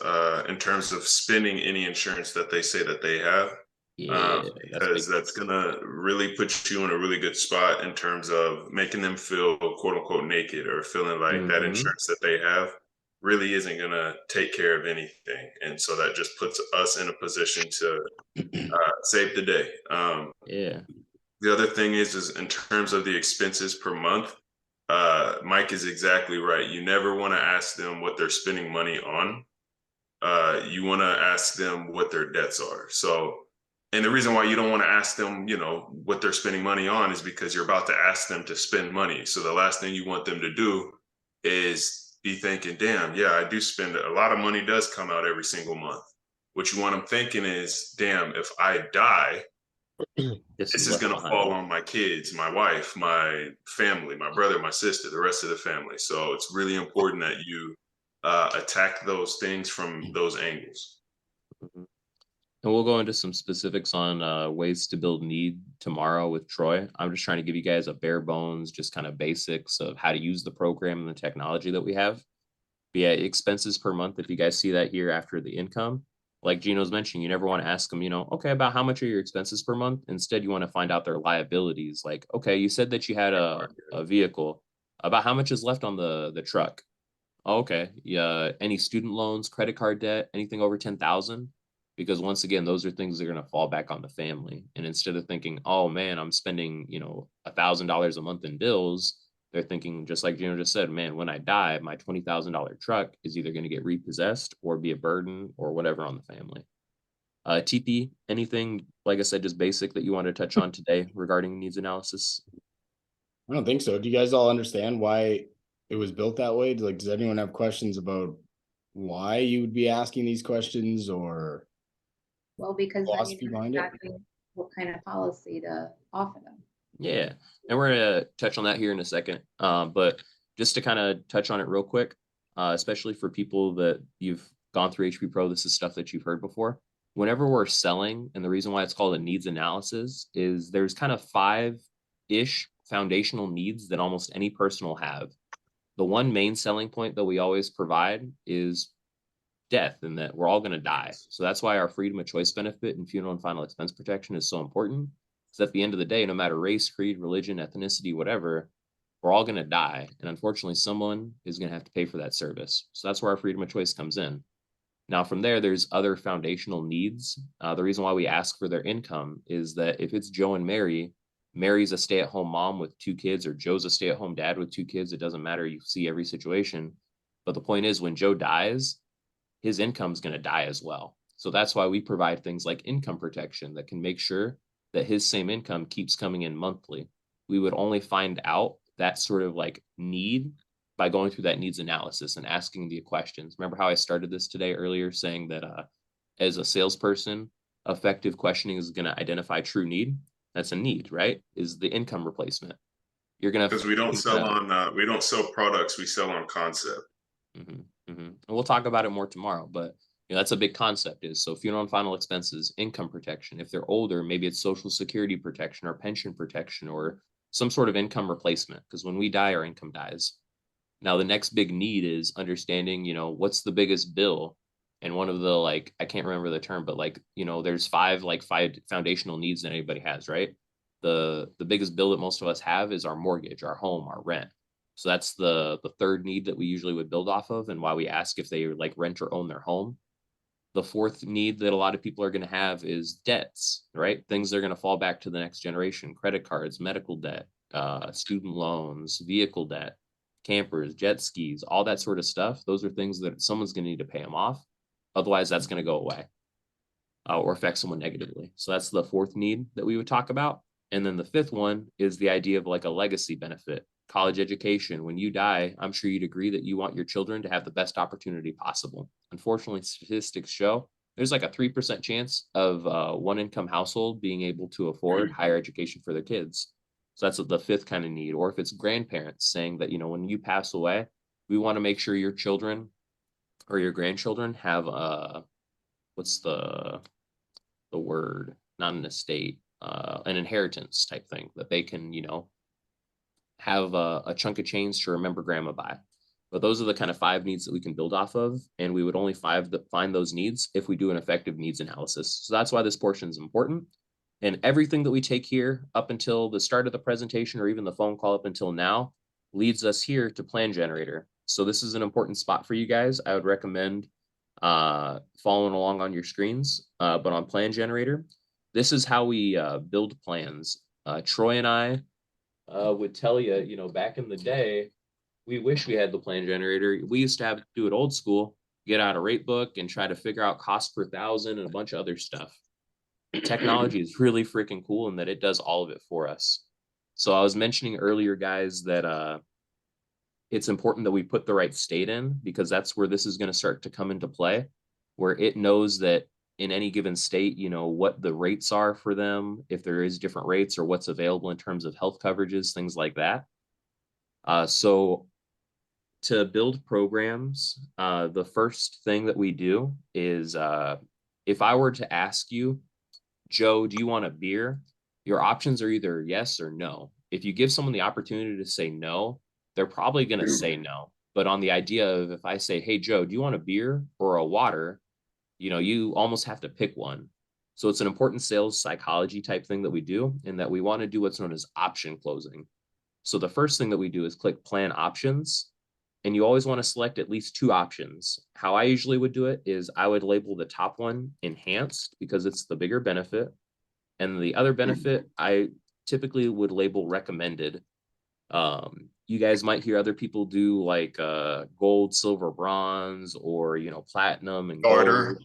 in terms of spending any insurance that they say that they have. Yeah, because that's gonna really put you in a really good spot in terms of making them feel quote unquote naked or feeling like that insurance that they have really isn't gonna take care of anything, and so that just puts us in a position to save the day. Yeah. The other thing is in terms of the expenses per month, Mike is exactly right. You never want to ask them what they're spending money on. You want to ask them what their debts are. So, and the reason why you don't want to ask them, you know, what they're spending money on is because you're about to ask them to spend money. So the last thing you want them to do is be thinking, damn, yeah, I do spend a lot of money does come out every single month. What you want them thinking is, damn, if I die, this is going to fall on my kids, my wife, my family, my brother, my sister, the rest of the family. So it's really important that you attack those things from those angles. And we'll go into some specifics on ways to build need tomorrow with Troy. I'm just trying to give you guys a bare bones, just kind of basics of how to use the program and the technology that we have. But yeah, expenses per month, if you guys see that here after the income, like Gino's mentioned, you never want to ask them, you know, okay, about how much are your expenses per month? Instead, you want to find out their liabilities. Like, okay, you said that you had a vehicle. About how much is left on the truck? Oh, okay. Yeah. Any student loans, credit card debt, anything over 10,000? Because once again, those are things that are going to fall back on the family. And instead of thinking, oh man, I'm spending, you know, $1,000 a month in bills, they're thinking, just like Gino just said, man, when I die, my $20,000 truck is either going to get repossessed or be a burden or whatever on the family. TP, anything, like I said, just basic that you want to touch on today regarding needs analysis? I don't think so. Do you guys all understand why it was built that way? Like, does anyone have questions about why you would be asking these questions or? Well, because then Philosophy you know behind it? exactly what kind of policy to offer them. Yeah, and we're gonna touch on that here in a second. But just to kind of touch on it real quick, especially for people that you've gone through HPPro, this is stuff that you've heard before. Whenever we're selling, and the reason why it's called a needs analysis is there's kind of 5-ish foundational needs that almost any person will have. The one main selling point that we always provide is death, and that we're all going to die. So that's why our freedom of choice benefit and funeral and final expense protection is so important. So at the end of the day, no matter race, creed, religion, ethnicity, whatever, we're all going to die. And unfortunately, someone is going to have to pay for that service. So that's where our freedom of choice comes in. Now, from there, there's other foundational needs. The reason why we ask for their income is that if it's Joe and Mary, Mary's a stay-at-home mom with 2 kids, or Joe's a stay-at-home dad with 2 kids, it doesn't matter. You see every situation. But the point is, when Joe dies, his income is going to die as well. So that's why we provide things like income protection that can make sure that his same income keeps coming in monthly. We would only find out that sort of like need by going through that needs analysis and asking the questions. Remember how I started this today earlier saying that as a salesperson, effective questioning is going to identify true need. That's a need, right? Is the income replacement. You're going to, because we don't sell products, we sell on concept. And we'll talk about it more tomorrow, but That's a big concept is so funeral and final expenses, income protection. If they're older, maybe it's social security protection or pension protection or some sort of income replacement. Because when we die, our income dies. Now, the next big need is understanding, what's the biggest bill? And one of the like, I can't remember the term, but like, there's five foundational needs that anybody has, right? The biggest bill that most of us have is our mortgage, our home, our rent. So that's the third need that we usually would build off of, and why we ask if they like rent or own their home. The fourth need that a lot of people are going to have is debts, right? Things that are going to fall back to the next generation: credit cards, medical debt, student loans, vehicle debt, campers, jet skis, all that sort of stuff. Those are things that someone's going to need to pay them off. Otherwise, that's going to go away or affect someone negatively. So that's the fourth need that we would talk about. And then the fifth one is the idea of like a legacy benefit, college education. When you die, I'm sure you'd agree that you want your children to have the best opportunity possible. Unfortunately, statistics show there's like a 3% chance of one income household being able to afford higher education for their kids. So that's the fifth kind of need. Or if it's grandparents saying that, when you pass away, we want to make sure your children or your grandchildren have what's the word, not an estate, an inheritance type thing that they can, have a chunk of change to remember grandma by. But those are the kind of 5 needs that we can build off of. And we would only find those needs if we do an effective needs analysis. So that's why this portion is important. And everything that we take here up until the start of the presentation or even the phone call up until now leads us here to plan generator. So this is an important spot for you guys. I would recommend following along on your screens, but on plan generator, this is how we build plans. Troy and I would tell you, back in the day, we wish we had the plan generator. We used to have to do it old school, get out a rate book and try to figure out cost per thousand and a bunch of other stuff. Technology is really freaking cool in that it does all of it for us. So I was mentioning earlier, guys, that it's important that we put the right state in, because that's where this is going to start to come into play, where it knows that in any given state, what the rates are for them, if there is different rates or what's available in terms of health coverages, things like that. So to build programs, the first thing that we do is if I were to ask you, Joe, do you want a beer? Your options are either yes or no. If you give someone the opportunity to say no, they're probably going to say no. But on the idea of if I say, hey, Joe, do you want a beer or a water? You almost have to pick one. So it's an important sales psychology type thing that we do, in that we want to do what's known as option closing. So the first thing that we do is click plan options. And you always want to select at least 2 options. How I usually would do it is I would label the top one enhanced because it's the bigger benefit. And the other benefit, I typically would label recommended. You guys might hear other people do like gold, silver, bronze, or, platinum and gold,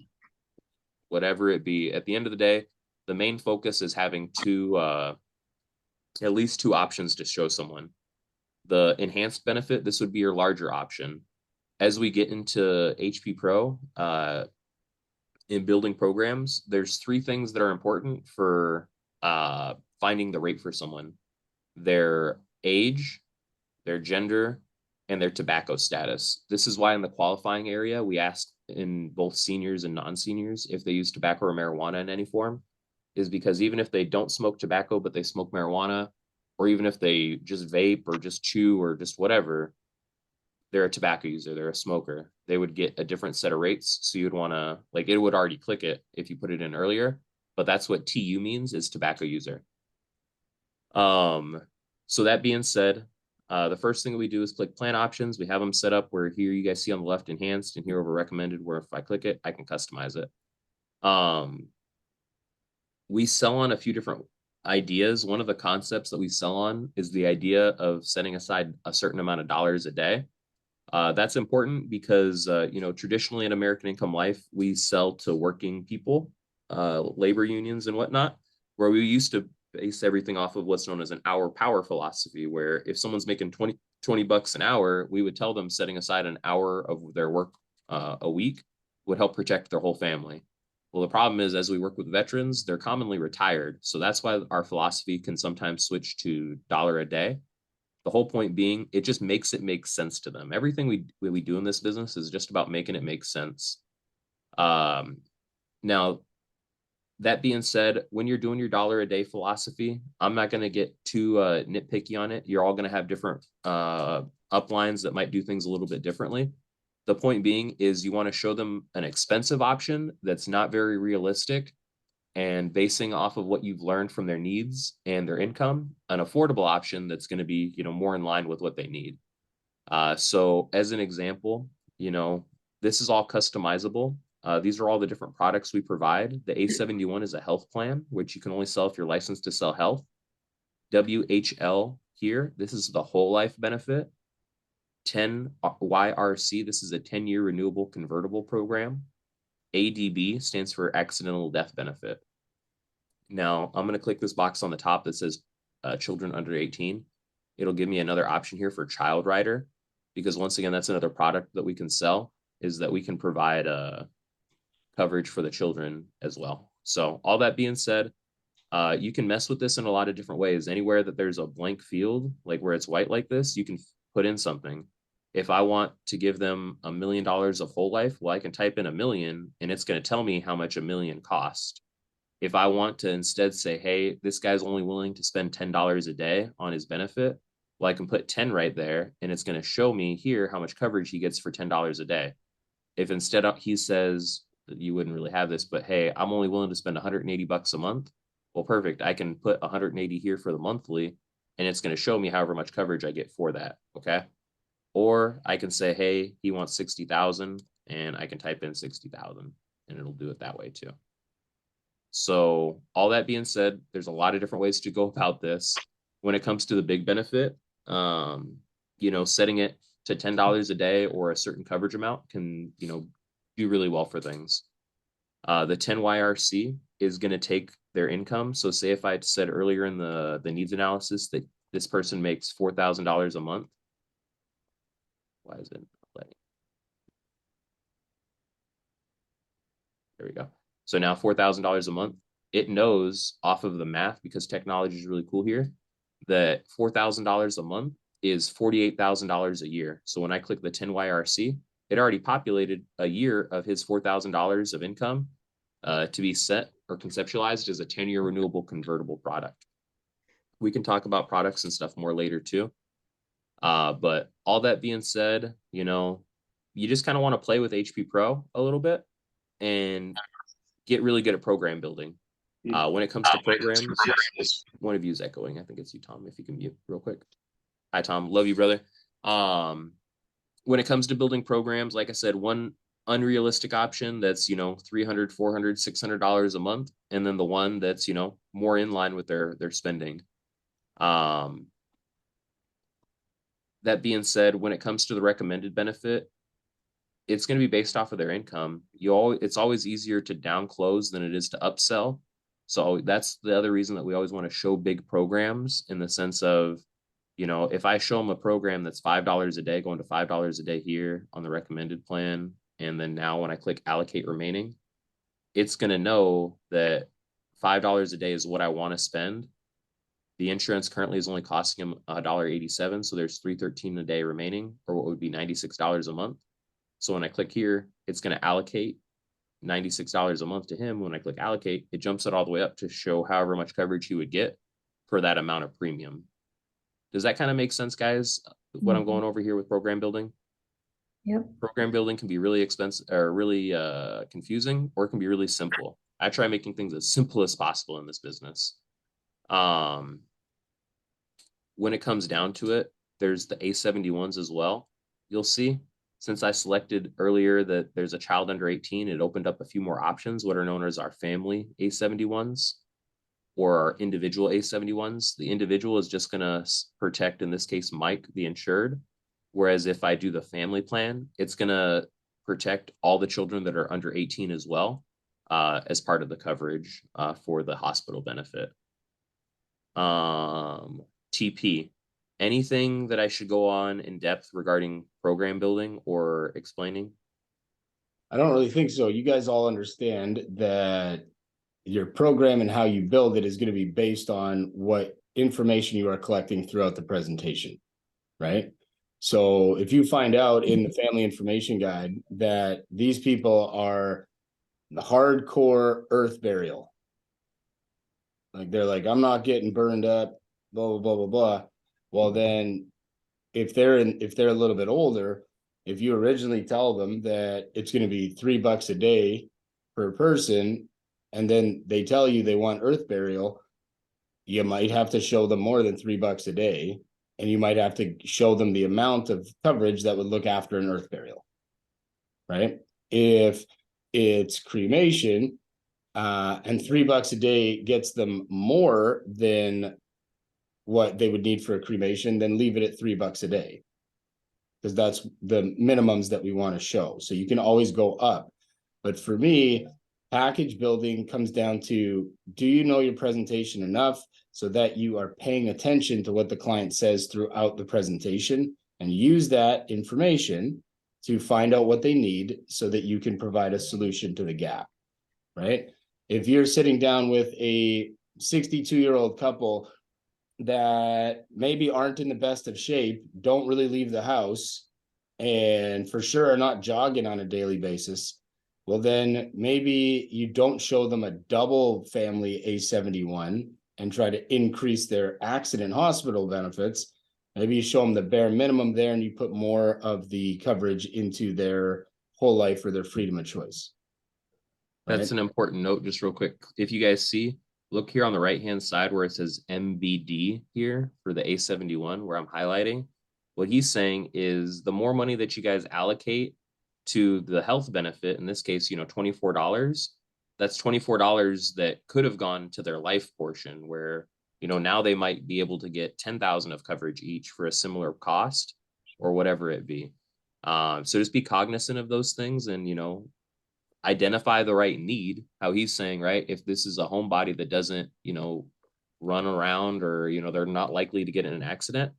whatever it be. At the end of the day, the main focus is having at least 2 options to show someone. The enhanced benefit, this would be your larger option. As we get into HPPro, in building programs, there's 3 things that are important for finding the rate for someone: their age, their gender, and their tobacco status. This is why in the qualifying area, we ask in both seniors and non-seniors if they use tobacco or marijuana in any form, is because even if they don't smoke tobacco, but they smoke marijuana, or even if they just vape or just chew or just whatever, they're a tobacco user, they're a smoker, they would get a different set of rates. So you'd want to, like, it would already click it if you put it in earlier, but that's what TU means, is tobacco user. So that being said, the first thing that we do is click plan options. We have them set up where here you guys see on the left enhanced, and here over recommended, where if I click it, I can customize it. We sell on a few different ideas. One of the concepts that we sell on is the idea of setting aside a certain amount of dollars a day. That's important because, traditionally in American Income Life, we sell to working people, labor unions and whatnot, where we used to base everything off of what's known as an hour power philosophy, where if someone's making 20 bucks an hour, we would tell them setting aside an hour of their work a week would help protect their whole family. Well, the problem is, as we work with veterans, they're commonly retired. So that's why our philosophy can sometimes switch to $1 a day. The whole point being, it just makes it make sense to them. Everything we do in this business is just about making it make sense. Now, that being said, when you're doing your dollar a day philosophy, I'm not going to get too nitpicky on it. You're all going to have different uplines that might do things a little bit differently. The point being is you want to show them an expensive option that's not very realistic, and basing off of what you've learned from their needs and their income, an affordable option that's going to be, more in line with what they need. So as an example, this is all customizable. These are all the different products we provide. The A71 is a health plan, which you can only sell if you're licensed to sell health. WHL here, this is the whole life benefit. 10YRC, this is a 10-year renewable convertible program. ADB stands for accidental death benefit. Now, I'm going to click this box on the top that says children under 18. It'll give me another option here for child rider, because once again, that's another product that we can sell, is that we can provide coverage for the children as well. So all that being said, you can mess with this in a lot of different ways. Anywhere that there's a blank field, like where it's white like this, you can put in something. If I want to give them $1 million of whole life, well, I can type in 1 million and it's going to tell me how much 1 million cost. If I want to instead say, hey, this guy's only willing to spend $10 a day on his benefit, well, I can put 10 right there and it's going to show me here how much coverage he gets for $10 a day. If instead he says, you wouldn't really have this, but hey, I'm only willing to spend $180 a month. Well, perfect. I can put 180 here for the monthly, and it's going to show me however much coverage I get for that. Okay. Or I can say, hey, he wants 60,000, and I can type in 60,000 and it'll do it that way too. So all that being said, there's a lot of different ways to go about this. When it comes to the big benefit, setting it to $10 a day or a certain coverage amount can, do really well for things. The 10YRC is going to take their income. So say if I said earlier in the needs analysis that this person makes $4,000 a month. Why is it letting? There we go. So now $4,000 a month. It knows off of the math, because technology is really cool here, that $4,000 a month is $48,000 a year. So when I click the 10YRC, it already populated a year of his $4,000 of income to be set or conceptualized as a 10-year renewable convertible product. We can talk about products and stuff more later too. But all that being said, you just kind of want to play with HPPro a little bit and get really good at program building. When it comes to programs, one of you is echoing. I think it's you, Tom, if you can mute real quick. Hi, Tom. Love you, brother. When it comes to building programs, like I said, one unrealistic option that's, $300, $400, $600 a month. And then the one that's, more in line with their spending. That being said, when it comes to the recommended benefit, it's going to be based off of their income. It's always easier to down close than it is to upsell. So that's the other reason that we always want to show big programs, in the sense of, if I show them a program that's $5 a day, going to $5 a day here on the recommended plan, and then now when I click allocate remaining, it's going to know that $5 a day is what I want to spend. The insurance currently is only costing him $1.87, so there's $313 a day remaining, or what would be $96 a month. So when I click here, it's going to allocate $96 a month to him. When I click allocate, it jumps it all the way up to show however much coverage he would get for that amount of premium. Does that kind of make sense, guys? What I'm going over here with program building? Yep. Program building can be really expensive or really confusing, or it can be really simple. I try making things as simple as possible in this business. When it comes down to it, there's the A71s as well. You'll see, since I selected earlier that there's a child under 18, it opened up a few more options, what are known as our family A71s. Or our individual A71s. The individual is just going to protect, in this case, Mike, the insured. Whereas if I do the family plan, it's going to protect all the children that are under 18 as well, as part of the coverage for the hospital benefit. TP, anything that I should go on in depth regarding program building or explaining? I don't really think so. You guys all understand that your program and how you build it is going to be based on what information you are collecting throughout the presentation, right? So if you find out in the family information guide that these people are the hardcore earth burial. Like they're like, I'm not getting burned up, blah, blah, blah, blah, blah. Well, then if they're a little bit older, if you originally tell them that it's going to be $3 a day per person, and then they tell you they want earth burial, you might have to show them more than $3 a day, and you might have to show them the amount of coverage that would look after an earth burial, right? If it's cremation, and $3 a day gets them more than what they would need for a cremation, then leave it at $3 a day, because that's the minimums that we want to show. So you can always go up. But for me, package building comes down to, do you know your presentation enough so that you are paying attention to what the client says throughout the presentation, and use that information to find out what they need so that you can provide a solution to the gap, right? If you're sitting down with a 62-year-old couple that maybe aren't in the best of shape, don't really leave the house, and for sure are not jogging on a daily basis, well, then maybe you don't show them a double family A71 and try to increase their accident hospital benefits. Maybe you show them the bare minimum there, and you put more of the coverage into their whole life or their freedom of choice. That's Right? an important note, just real quick. If you guys see, look here on the right-hand side where it says MBD here for the A71, where I'm highlighting. What he's saying is the more money that you guys allocate to the health benefit, in this case, $24, that's $24 that could have gone to their life portion, where, now they might be able to get 10,000 of coverage each for a similar cost or whatever it be. So just be cognizant of those things, and, identify the right need, how he's saying, right? If this is a homebody that doesn't, run around, or, they're not likely to get in an accident,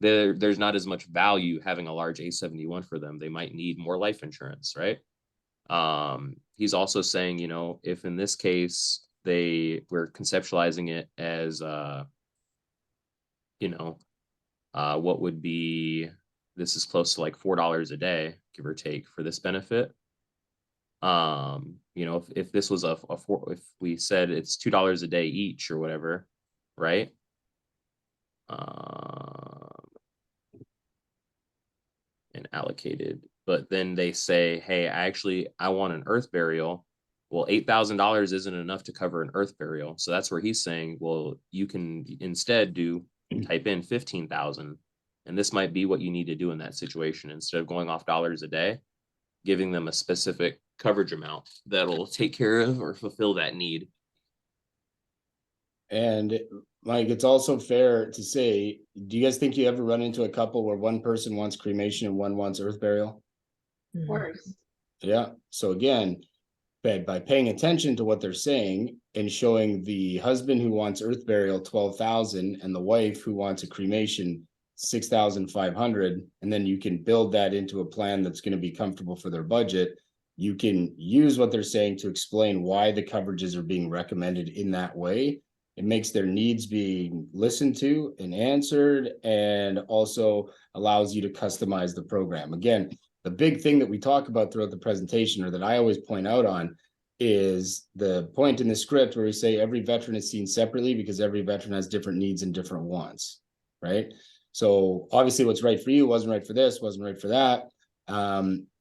there's not as much value having a large A71 for them. They might need more life insurance, right? He's also saying, if in this case we're conceptualizing it as what would be, this is close to like $4 a day, give or take, for this benefit. If this was if we said it's $2 a day each or whatever, right? And allocated, but then they say, hey, I want an earth burial. Well, $8,000 isn't enough to cover an earth burial. So that's where he's saying, well, you can instead type in 15,000. And this might be what you need to do in that situation. Instead of going off dollars a day, giving them a specific coverage amount that'll take care of or fulfill that need. And Mike, it's also fair to say, do you guys think you ever run into a couple where one person wants cremation and one wants earth burial? Of course. Yeah. So again, by paying attention to what they're saying and showing the husband who wants earth burial 12,000 and the wife who wants a cremation 6,500, and then you can build that into a plan that's going to be comfortable for their budget. You can use what they're saying to explain why the coverages are being recommended in that way. It makes their needs being listened to and answered, and also allows you to customize the program. Again, the big thing that we talk about throughout the presentation, or that I always point out on, is the point in the script where we say every veteran is seen separately because every veteran has different needs and different wants, right? So obviously what's right for you wasn't right for this, wasn't right for that.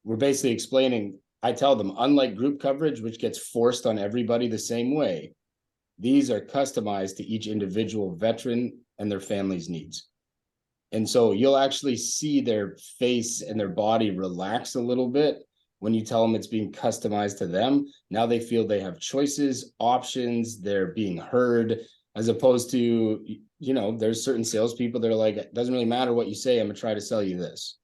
We're basically explaining, I tell them, unlike group coverage, which gets forced on everybody the same way, these are customized to each individual veteran and their family's needs. And so you'll actually see their face and their body relax a little bit when you tell them it's being customized to them. Now they feel they have choices, options, they're being heard, as opposed to, there's certain salespeople that are like, it doesn't really matter what you say, I'm gonna try to sell you this.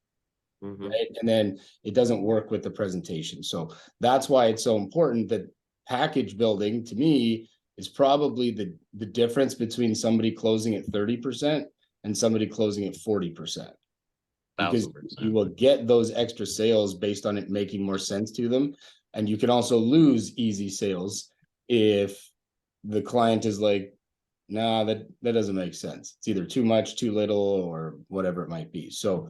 Mm-hmm. Right? And then it doesn't work with the presentation. So that's why it's so important that package building, to me, is probably the difference between somebody closing at 30% and somebody closing at 40%. Because 1,000%. you will get those extra sales based on it making more sense to them. And you can also lose easy sales if the client is like, nah, that doesn't make sense. It's either too much, too little, or whatever it might be. So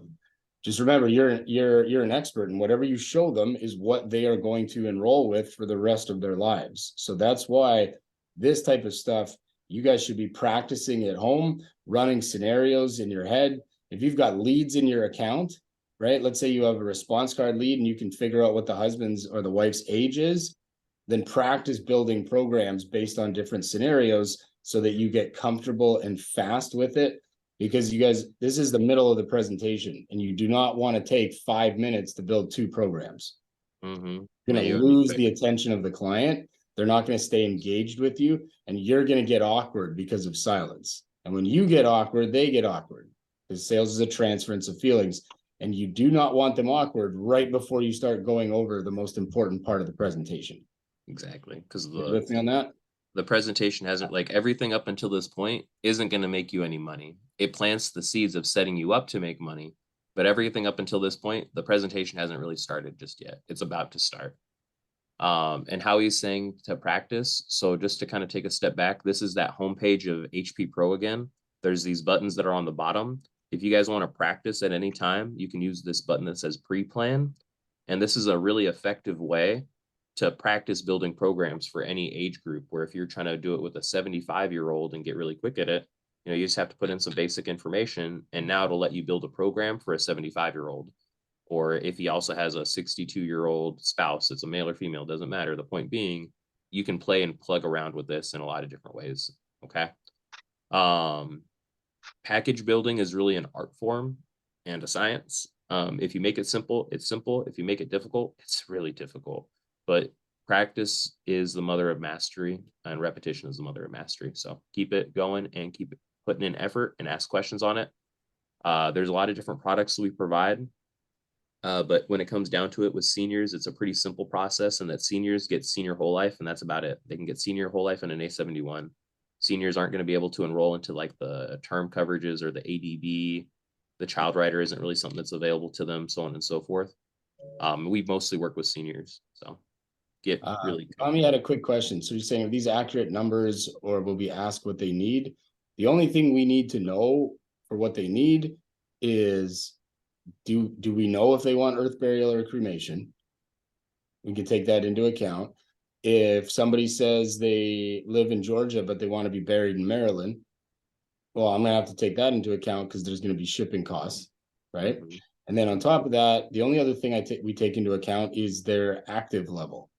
Just remember, you're an expert, and whatever you show them is what they are going to enroll with for the rest of their lives. So that's why this type of stuff, you guys should be practicing at home, running scenarios in your head. If you've got leads in your account, right? Let's say you have a response card lead and you can figure out what the husband's or the wife's age is, then practice building programs based on different scenarios so that you get comfortable and fast with it. Because you guys, this is the middle of the presentation and you do not want to take 5 minutes to build 2 programs. Mm-hmm. You're going to lose the attention of the client. They're not going to stay engaged with you, and you're going to get awkward because of silence. And when you get awkward, they get awkward, because sales is a transference of feelings. And you do not want them awkward right before you start going over the most important part of the presentation. Exactly. Because With me on that? the presentation hasn't, like, everything up until this point isn't going to make you any money. It plants the seeds of setting you up to make money, but everything up until this point, the presentation hasn't really started just yet. It's about to start. And how he's saying to practice. So just to kind of take a step back, this is that homepage of HPPro again. There's these buttons that are on the bottom. If you guys want to practice at any time, you can use this button that says pre-plan. And this is a really effective way to practice building programs for any age group, where if you're trying to do it with a 75-year-old and get really quick at it, you know, you just have to put in some basic information, and now it'll let you build a program for a 75-year-old. Or if he also has a 62-year-old spouse, it's a male or female, doesn't matter. The point being, you can play and plug around with this in a lot of different ways. Okay. Package building is really an art form and a science. If you make it simple, it's simple. If you make it difficult, it's really difficult. But practice is the mother of mastery, and repetition is the mother of mastery. So keep it going and keep putting in effort and ask questions on it. There's a lot of different products we provide. But when it comes down to it with seniors, it's a pretty simple process, and that seniors get senior whole life, and that's about it. They can get senior whole life in an A71. Seniors aren't going to be able to enroll into like the term coverages or the ADB. The child rider isn't really something that's available to them, so on and so forth. We mostly work with seniors, so get really. Tommy had a quick question. So you're saying, are these accurate numbers, or will we ask what they need? The only thing we need to know for what they need is, do we know if they want earth burial or cremation? We can take that into account. If somebody says they live in Georgia, but they want to be buried in Maryland, well, I'm gonna have to take that into account because there's going to be shipping costs, right? Mhm. And then on top of that, the only other thing we take into account is their active level.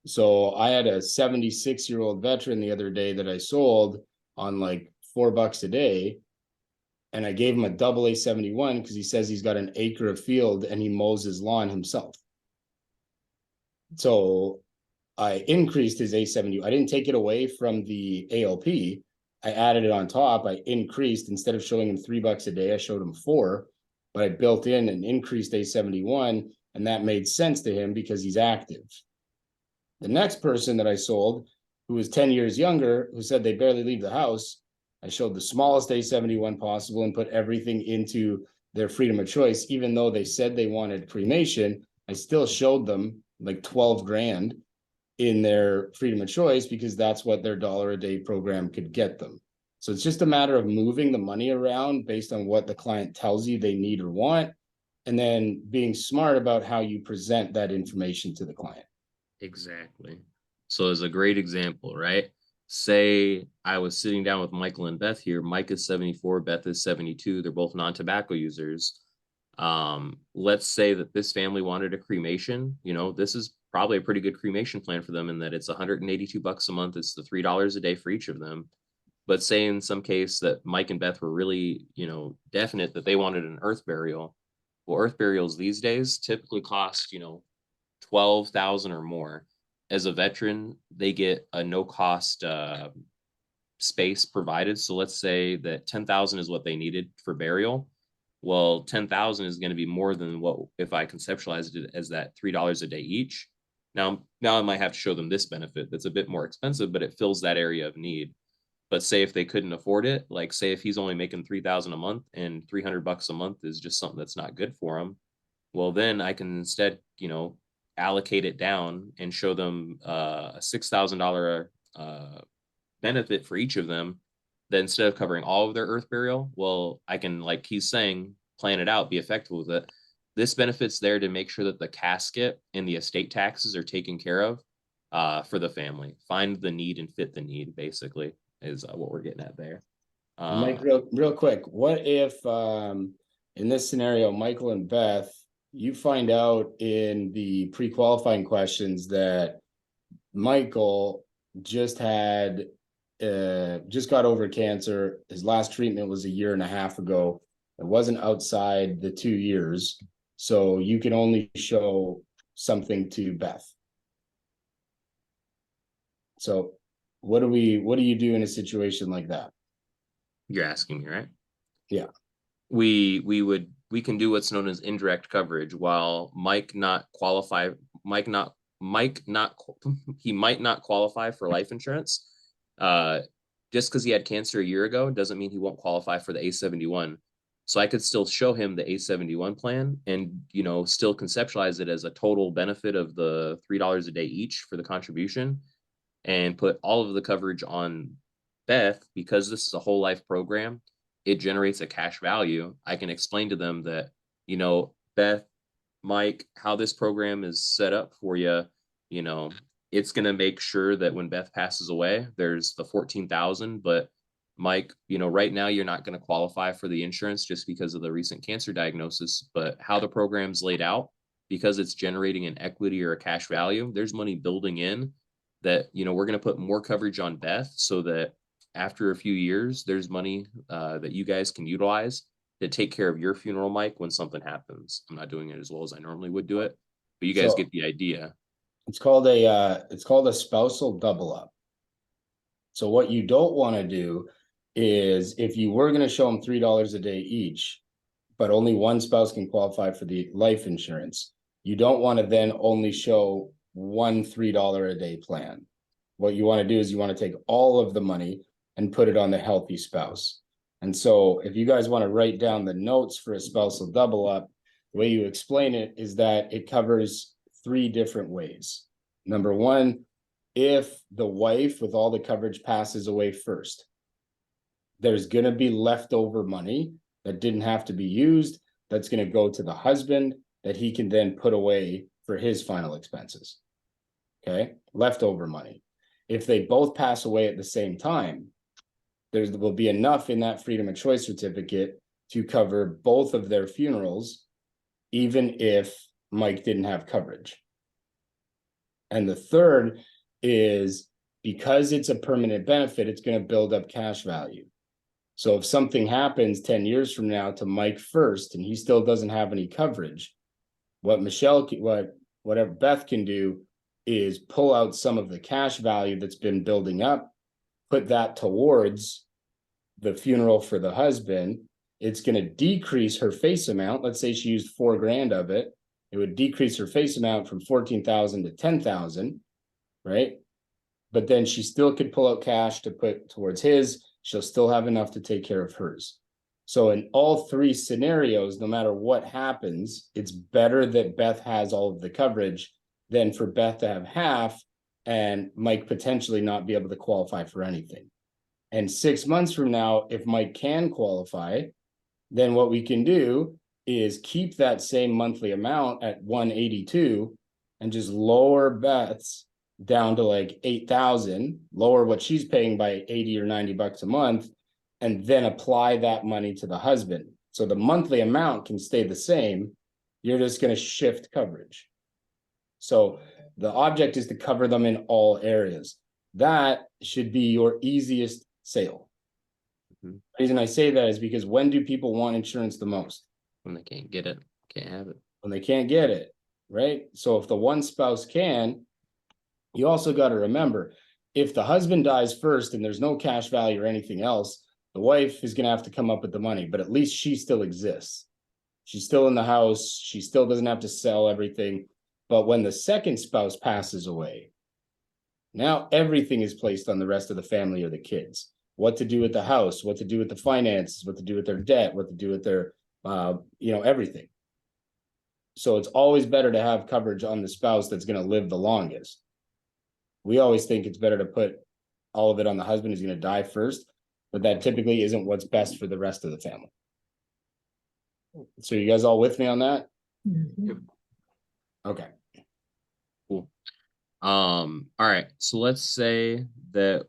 So I had a 76-year-old veteran the other day that I sold on like $4 a day. And I gave him a double A71 because he says he's got an acre of field and he mows his lawn himself. So I increased his A70. I didn't take it away from the ALP. I added it on top. I increased, instead of showing him $3 a day, I showed him 4, but I built in an increased A71, and that made sense to him because he's active. The next person that I sold, who was 10 years younger, who said they barely leave the house, I showed the smallest A71 possible and put everything into their freedom of choice. Even though they said they wanted cremation, I still showed them like 12 grand in their freedom of choice because that's what their $1 a day program could get them. So it's just a matter of moving the money around based on what the client tells you they need or want, and then being smart about how you present that information to the client. Exactly. So as a great example, right? Say I was sitting down with Michael and Beth here. Mike is 74, Beth is 72. They're both non-tobacco users. Let's say that this family wanted a cremation. You know, this is probably a pretty good cremation plan for them, in that it's $182 a month. It's the $3 a day for each of them. But say in some case that Mike and Beth were really, you know, definite that they wanted an earth burial. Well, earth burials these days typically cost, you know, 12,000 or more. As a veteran, they get a no cost space provided. So let's say that 10,000 is what they needed for burial. Well, 10,000 is going to be more than what if I conceptualized it as that $3 a day each. Now I might have to show them this benefit that's a bit more expensive, but it fills that area of need. But say if they couldn't afford it, like say if he's only making 3,000 a month and $300 a month is just something that's not good for him, well, then I can instead, you know, allocate it down and show them a $6,000 benefit for each of them. That instead of covering all of their earth burial, well, I can, like he's saying, plan it out, be effective with it. This benefit's there to make sure that the casket and the estate taxes are taken care of for the family. Find the need and fit the need, basically, is what we're getting at there. Mike, real quick, what if in this scenario, Michael and Beth, you find out in the pre-qualifying questions that Michael just got over cancer. His last treatment was 1.5 years ago. It wasn't outside the 2 years. So you can only show something to Beth. So what do you do in a situation like that? You're asking me, right? Yeah. We can do what's known as indirect coverage. While he might not qualify for life insurance. Just because he had cancer 1 year ago doesn't mean he won't qualify for the A71. So I could still show him the A71 plan and, still conceptualize it as a total benefit of the $3 a day each for the contribution, and put all of the coverage on Beth. Because this is a whole life program, it generates a cash value. I can explain to them that, Beth, Mike, how this program is set up for you, it's going to make sure that when Beth passes away, there's the 14,000, but Mike, right now you're not going to qualify for the insurance just because of the recent cancer diagnosis, but how the program's laid out, because it's generating an equity or a cash value, there's money building in that, we're going to put more coverage on Beth so that after a few years, there's money that you guys can utilize to take care of your funeral, Mike, when something happens. I'm not doing it as well as I normally would do it, but you guys get the idea. It's called a spousal double up. So what you don't want to do is, if you were going to show them $3 a day each, but only one spouse can qualify for the life insurance, you don't want to then only show one $3 a day plan. What you want to do is you want to take all of the money and put it on the healthy spouse. And so if you guys want to write down the notes for a spousal double up, the way you explain it is that it covers 3 different ways. Number one, if the wife with all the coverage passes away first, there's going to be leftover money that didn't have to be used. That's going to go to the husband that he can then put away for his final expenses. Okay. Leftover money. If they both pass away at the same time, there will be enough in that freedom of choice certificate to cover both of their funerals, even if Mike didn't have coverage. And the third is, because it's a permanent benefit, it's going to build up cash value. So if something happens 10 years from now to Mike first, and he still doesn't have any coverage, whatever Beth can do is pull out some of the cash value that's been building up, put that towards the funeral for the husband. It's going to decrease her face amount. Let's say she used $4,000 of it. It would decrease her face amount from 14,000 to 10,000, right? But then she still could pull out cash to put towards his. She'll still have enough to take care of hers. So in all 3 scenarios, no matter what happens, it's better that Beth has all of the coverage than for Beth to have half and Mike potentially not be able to qualify for anything. And 6 months from now, if Mike can qualify, then what we can do is keep that same monthly amount at 182 and just lower Beth's down to like 8,000, lower what she's paying by 80 or 90 bucks a month, and then apply that money to the husband. So the monthly amount can stay the same. You're just going to shift coverage. So the object is to cover them in all areas. That should be your easiest sale. Mm-hmm. The reason I say that is because when do people want insurance the most? When they can't get it, can't have it. When they can't get it, right? So if the one spouse can, you also got to remember, if the husband dies first and there's no cash value or anything else, the wife is going to have to come up with the money, but at least she still exists. She's still in the house. She still doesn't have to sell everything. But when the second spouse passes away, now everything is placed on the rest of the family or the kids. What to do with the house, what to do with the finances, what to do with their debt, what to do with their, everything. So it's always better to have coverage on the spouse that's going to live the longest. We always think it's better to put all of it on the husband who's going to die first, but that typically isn't what's best for the rest of the family. So you guys all with me on that? Mhm. Okay. Cool. All right. So let's say that,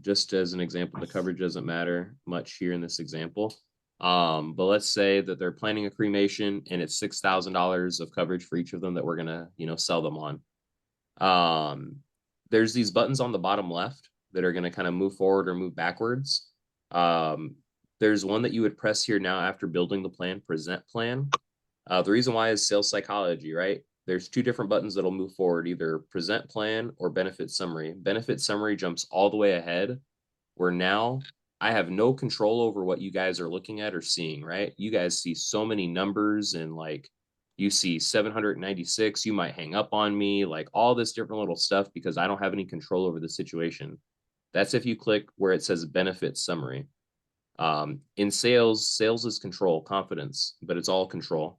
just as an example, the coverage doesn't matter much here in this example. But let's say that they're planning a cremation and it's $6,000 of coverage for each of them that we're gonna, sell them on. There's these buttons on the bottom left that are gonna kind of move forward or move backwards. There's one that you would press here now after building the plan, present plan. The reason why is sales psychology, right? There's two different buttons that'll move forward, either present plan or benefit summary. Benefit summary jumps all the way ahead, where now I have no control over what you guys are looking at or seeing, right? You guys see so many numbers and like you see 796, you might hang up on me, like all this different little stuff because I don't have any control over the situation. That's if you click where it says benefit summary. In sales is control, confidence, but it's all control.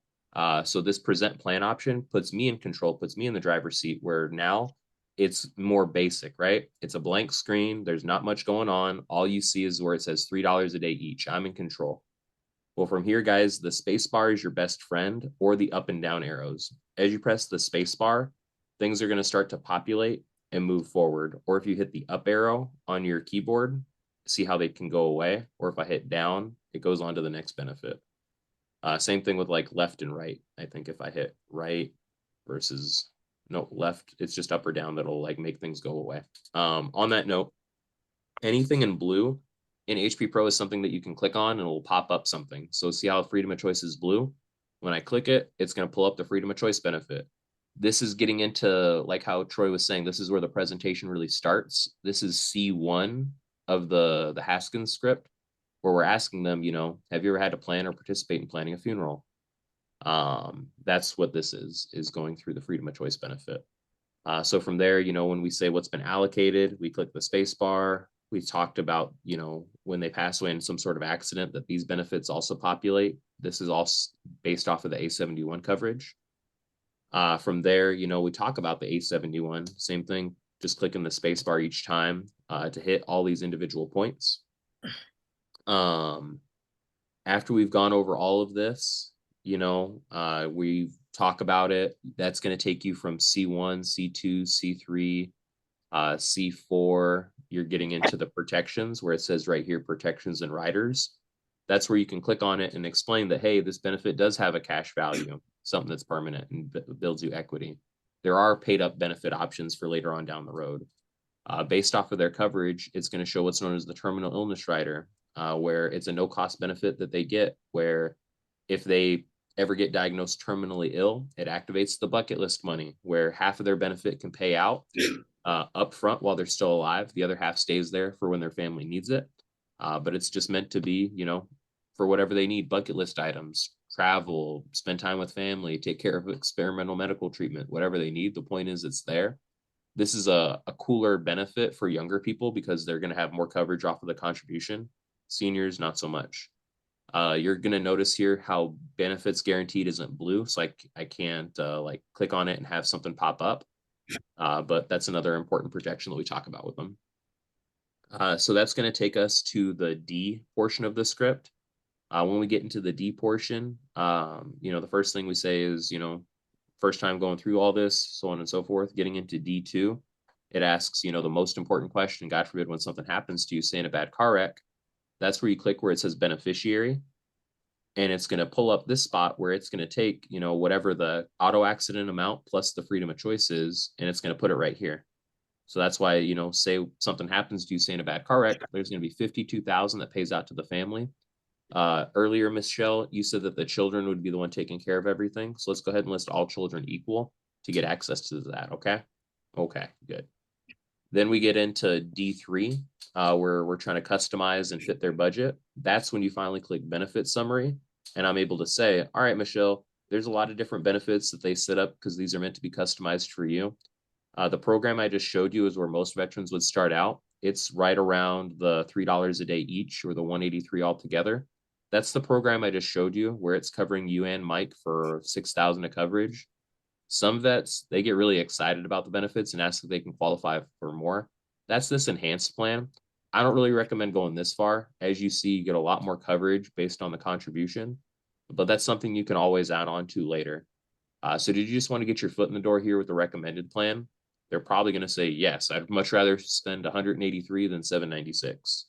So this present plan option puts me in control, puts me in the driver's seat, where now it's more basic, right? It's a blank screen. There's not much going on. All you see is where it says $3 a day each. I'm in control. Well, from here, guys, the space bar is your best friend, or the up and down arrows. As you press the space bar, things are going to start to populate and move forward. Or if you hit the up arrow on your keyboard, see how they can go away. Or if I hit down, it goes on to the next benefit. Same thing with like left and right. I think if I hit right versus no left, it's just up or down that'll like make things go away. On that note, anything in blue in HPPro is something that you can click on and it'll pop up something. So see how freedom of choice is blue? When I click it, it's going to pull up the freedom of choice benefit. This is getting into, like how Troy was saying, this is where the presentation really starts. This is C1 of the Haskins script, where we're asking them, have you ever had to plan or participate in planning a funeral? That's what this is going through the freedom of choice benefit. So from there, when we say what's been allocated, we click the space bar. We talked about, when they pass away in some sort of accident, that these benefits also populate. This is all based off of the A71 coverage. From there, we talk about the A71, same thing, just clicking the space bar each time to hit all these individual points. After we've gone over all of this, we talk about it. That's going to take you from C1, C2, C3, C4. You're getting into the protections where it says right here, protections and riders. That's where you can click on it and explain that, hey, this benefit does have a cash value, something that's permanent and builds you equity. There are paid up benefit options for later on down the road. Based off of their coverage, it's going to show what's known as the terminal illness rider, where it's a no cost benefit that they get, where if they ever get diagnosed terminally ill, it activates the bucket list money, where half of their benefit can pay out up front while they're still alive. The other half stays there for when their family needs it. But it's just meant to be, for whatever they need, bucket list items, travel, spend time with family, take care of experimental medical treatment, whatever they need. The point is it's there. This is a cooler benefit for younger people because they're going to have more coverage off of the contribution. Seniors, not so much. You're going to notice here how benefits guaranteed isn't blue. So I can't like click on it and have something pop up. But that's another important protection that we talk about with them. So that's going to take us to the D portion of the script. When we get into the D portion, the first thing we say is, first time going through all this, so on and so forth. Getting into D2, it asks, the most important question, God forbid, when something happens to you, say in a bad car wreck, that's where you click where it says beneficiary. And it's going to pull up this spot where it's going to take, whatever the auto accident amount plus the freedom of choice is, and it's going to put it right here. So that's why, say something happens to you, say in a bad car wreck, there's going to be $52,000 that pays out to the family. Earlier, Michelle, you said that the children would be the one taking care of everything. So let's go ahead and list all children equal to get access to that. Okay. Okay, good. Then we get into D3, where we're trying to customize and fit their budget. That's when you finally click benefit summary. And I'm able to say, all right, Michelle, there's a lot of different benefits that they set up because these are meant to be customized for you. The program I just showed you is where most veterans would start out. It's right around the $3 a day each, or the $183 altogether. That's the program I just showed you, where it's covering you and Mike for $6,000 of coverage. Some vets, they get really excited about the benefits and ask if they can qualify for more. That's this enhanced plan. I don't really recommend going this far. As you see, you get a lot more coverage based on the contribution. but that's something you can always add on to later. So did you just want to get your foot in the door here with the recommended plan? They're probably going to say, yes, I'd much rather spend 183 than 796.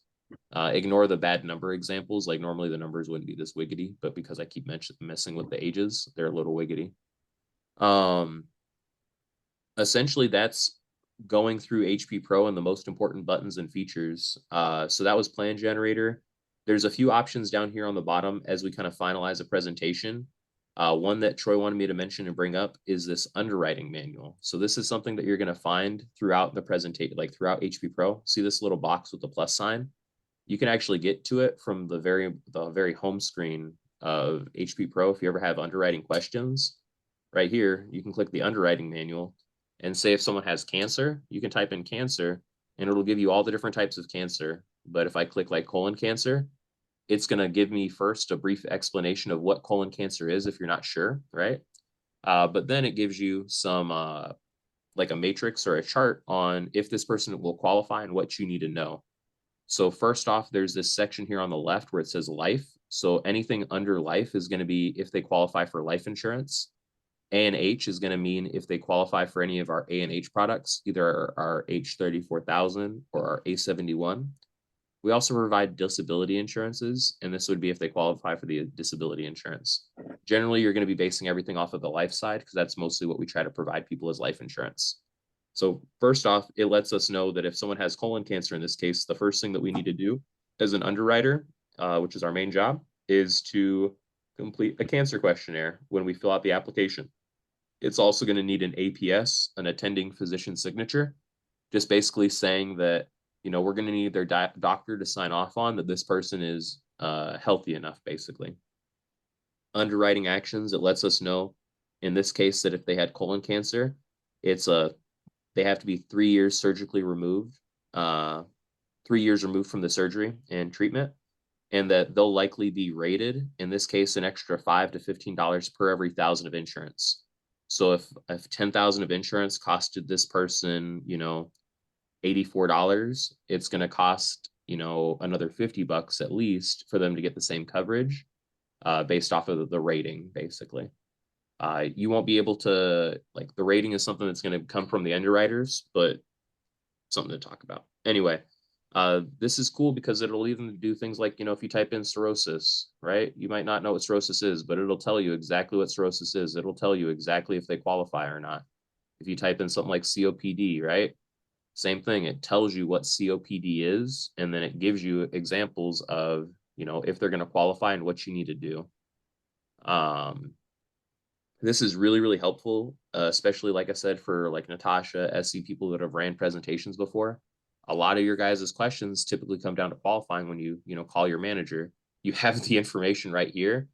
Ignore the bad number examples. Like normally the numbers wouldn't be this wiggity, but because I keep messing with the ages, they're a little wiggity. Essentially that's going through HPPro and the most important buttons and features. So that was plan generator. There's a few options down here on the bottom as we kind of finalize a presentation. One that Troy wanted me to mention and bring up is this underwriting manual. So this is something that you're going to find throughout the presentation, like throughout HPPro. See this little box with the plus sign? You can actually get to it from the very home screen of HPPro. If you ever have underwriting questions, right here, you can click the underwriting manual and say if someone has cancer, you can type in cancer and it'll give you all the different types of cancer. But if I click like colon cancer, it's going to give me first a brief explanation of what colon cancer is if you're not sure, right? But then it gives you some like a matrix or a chart on if this person will qualify and what you need to know. So first off, there's this section here on the left where it says life. So anything under life is going to be if they qualify for life insurance. A&H is going to mean if they qualify for any of our A&H products, either our H34,000 or our A71. We also provide disability insurances, and this would be if they qualify for the disability insurance. Generally, you're going to be basing everything off of the life side because that's mostly what we try to provide people as life insurance. So first off, it lets us know that if someone has colon cancer in this case, the first thing that we need to do as an underwriter, which is our main job, is to complete a cancer questionnaire when we fill out the application. It's also going to need an APS, an attending physician signature, just basically saying that, you know, we're going to need their doctor to sign off on that this person is healthy enough, basically. Underwriting actions, it lets us know in this case that if they had colon cancer, they have to be 3 years surgically removed, 3 years removed from the surgery and treatment, and that they'll likely be rated, in this case, an extra $5 to $15 per every 1,000 of insurance. So if 10,000 of insurance costed this person, you know, $84, it's going to cost, you know, another $50 at least for them to get the same coverage based off of the rating, basically. You won't be able to, like, the rating is something that's going to come from the underwriters, but something to talk about. Anyway, this is cool because it'll even do things like, you know, if you type in cirrhosis, right? You might not know what cirrhosis is, but it'll tell you exactly what cirrhosis is. It'll tell you exactly if they qualify or not. If you type in something like COPD, right? Same thing. It tells you what COPD is, and then it gives you examples of, you know, if they're going to qualify and what you need to do. This is really, really helpful, especially, like I said, for like Natasha, SC people that have ran presentations before. A lot of your guys' questions typically come down to qualifying when you know, call your manager. You have the information right here.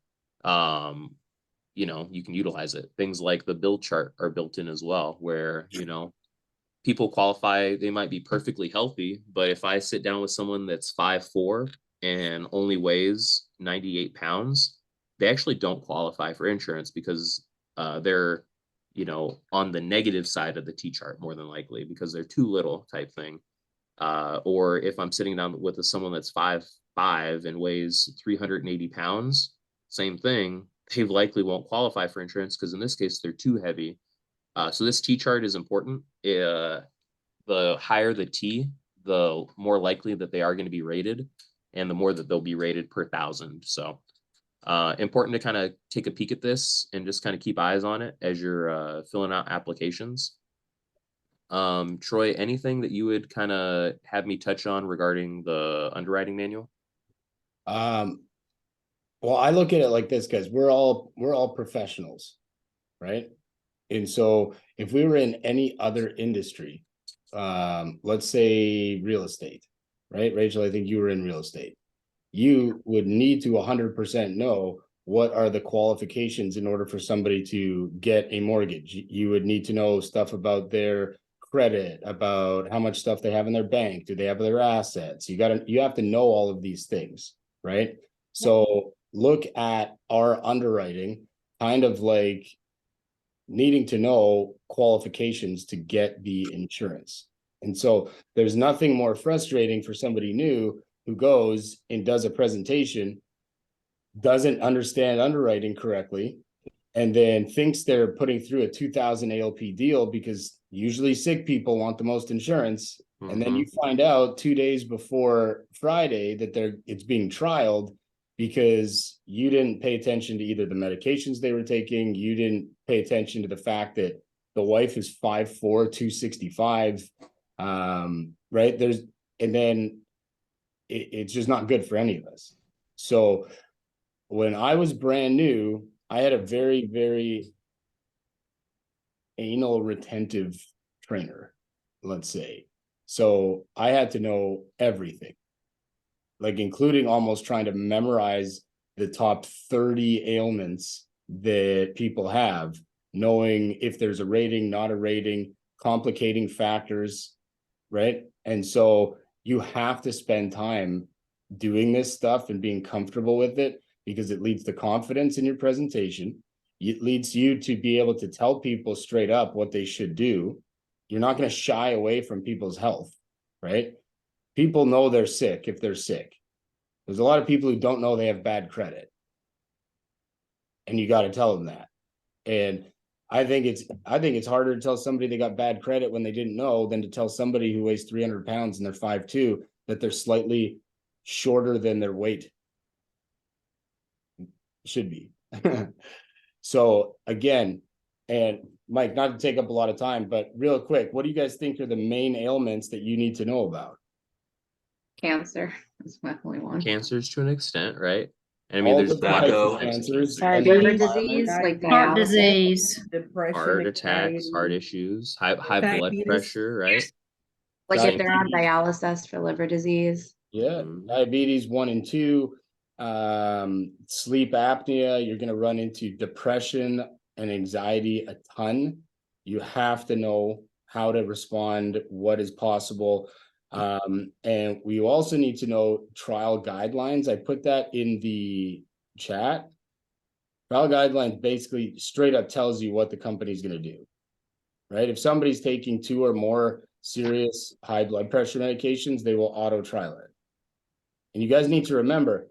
You know, you can utilize it. Things like the bill chart are built in as well, where, you know, people qualify, they might be perfectly healthy, but if I sit down with someone that's 5'4" and only weighs 98 pounds, they actually don't qualify for insurance because they're, you know, on the negative side of the T chart more than likely because they're too little type thing. Or if I'm sitting down with someone that's 5'5" and weighs 380 pounds, same thing, they likely won't qualify for insurance because in this case, they're too heavy. So this T chart is important. The higher the T, the more likely that they are going to be rated and the more that they'll be rated per 1,000. So important to kind of take a peek at this and just kind of keep eyes on it as you're filling out applications. Troy, anything that you would kind of have me touch on regarding the underwriting manual? Well, I look at it like this, guys. We're all professionals, right? And so if we were in any other industry, let's say real estate, right? Rachel, I think you were in real estate. You would need to 100% know what are the qualifications in order for somebody to get a mortgage. You would need to know stuff about their credit, about how much stuff they have in their bank. Do they have their assets? You have to know all of these things, right? So look at our underwriting kind of like needing to know qualifications to get the insurance. And so there's nothing more frustrating for somebody new who goes and does a presentation doesn't understand underwriting correctly, and then thinks they're putting through a 2,000 ALP deal because usually sick people want the most insurance. And then you find out 2 days before Friday that it's being trialed because you didn't pay attention to either the medications they were taking, you didn't pay attention to the fact that the wife is 5'4", 265. Right. And then it's just not good for any of us. So when I was brand new, I had a very, very anal retentive trainer, let's say. So I had to know everything, like including almost trying to memorize the top 30 ailments that people have, knowing if there's a rating, not a rating, complicating factors, right? And so you have to spend time doing this stuff and being comfortable with it, because it leads to confidence in your presentation. It leads you to be able to tell people straight up what they should do. You're not going to shy away from people's health, right? People know they're sick if they're sick. There's a lot of people who don't know they have bad credit, and you got to tell them that. And I think it's harder to tell somebody they got bad credit when they didn't know than to tell somebody who weighs 300 pounds and they're 5'2" that they're slightly shorter than their weight should be. So again, and Mike, not to take up a lot of time, but real quick, what do you guys think are the main ailments that you need to know about? Cancer is definitely one. Cancers to an extent, right? And I mean, All there's different types tobacco, of cancers, Diabetes. Liver and disease, like Heart dialysis. disease. Depression, heart attacks, heart anxiety, issues, high blood diabetes. pressure, right? Like if they're on Diabetes. dialysis for liver disease. Yeah, Mhm. diabetes 1 and 2, sleep apnea. You're going to run into depression and anxiety a ton. You have to know how to respond, what is possible. And we also need to know trial guidelines. I put that in the chat. Trial guidelines basically straight up tells you what the company's going to do, right? If somebody's taking 2 or more serious high blood pressure medications, they will auto trial it. And you guys need to remember,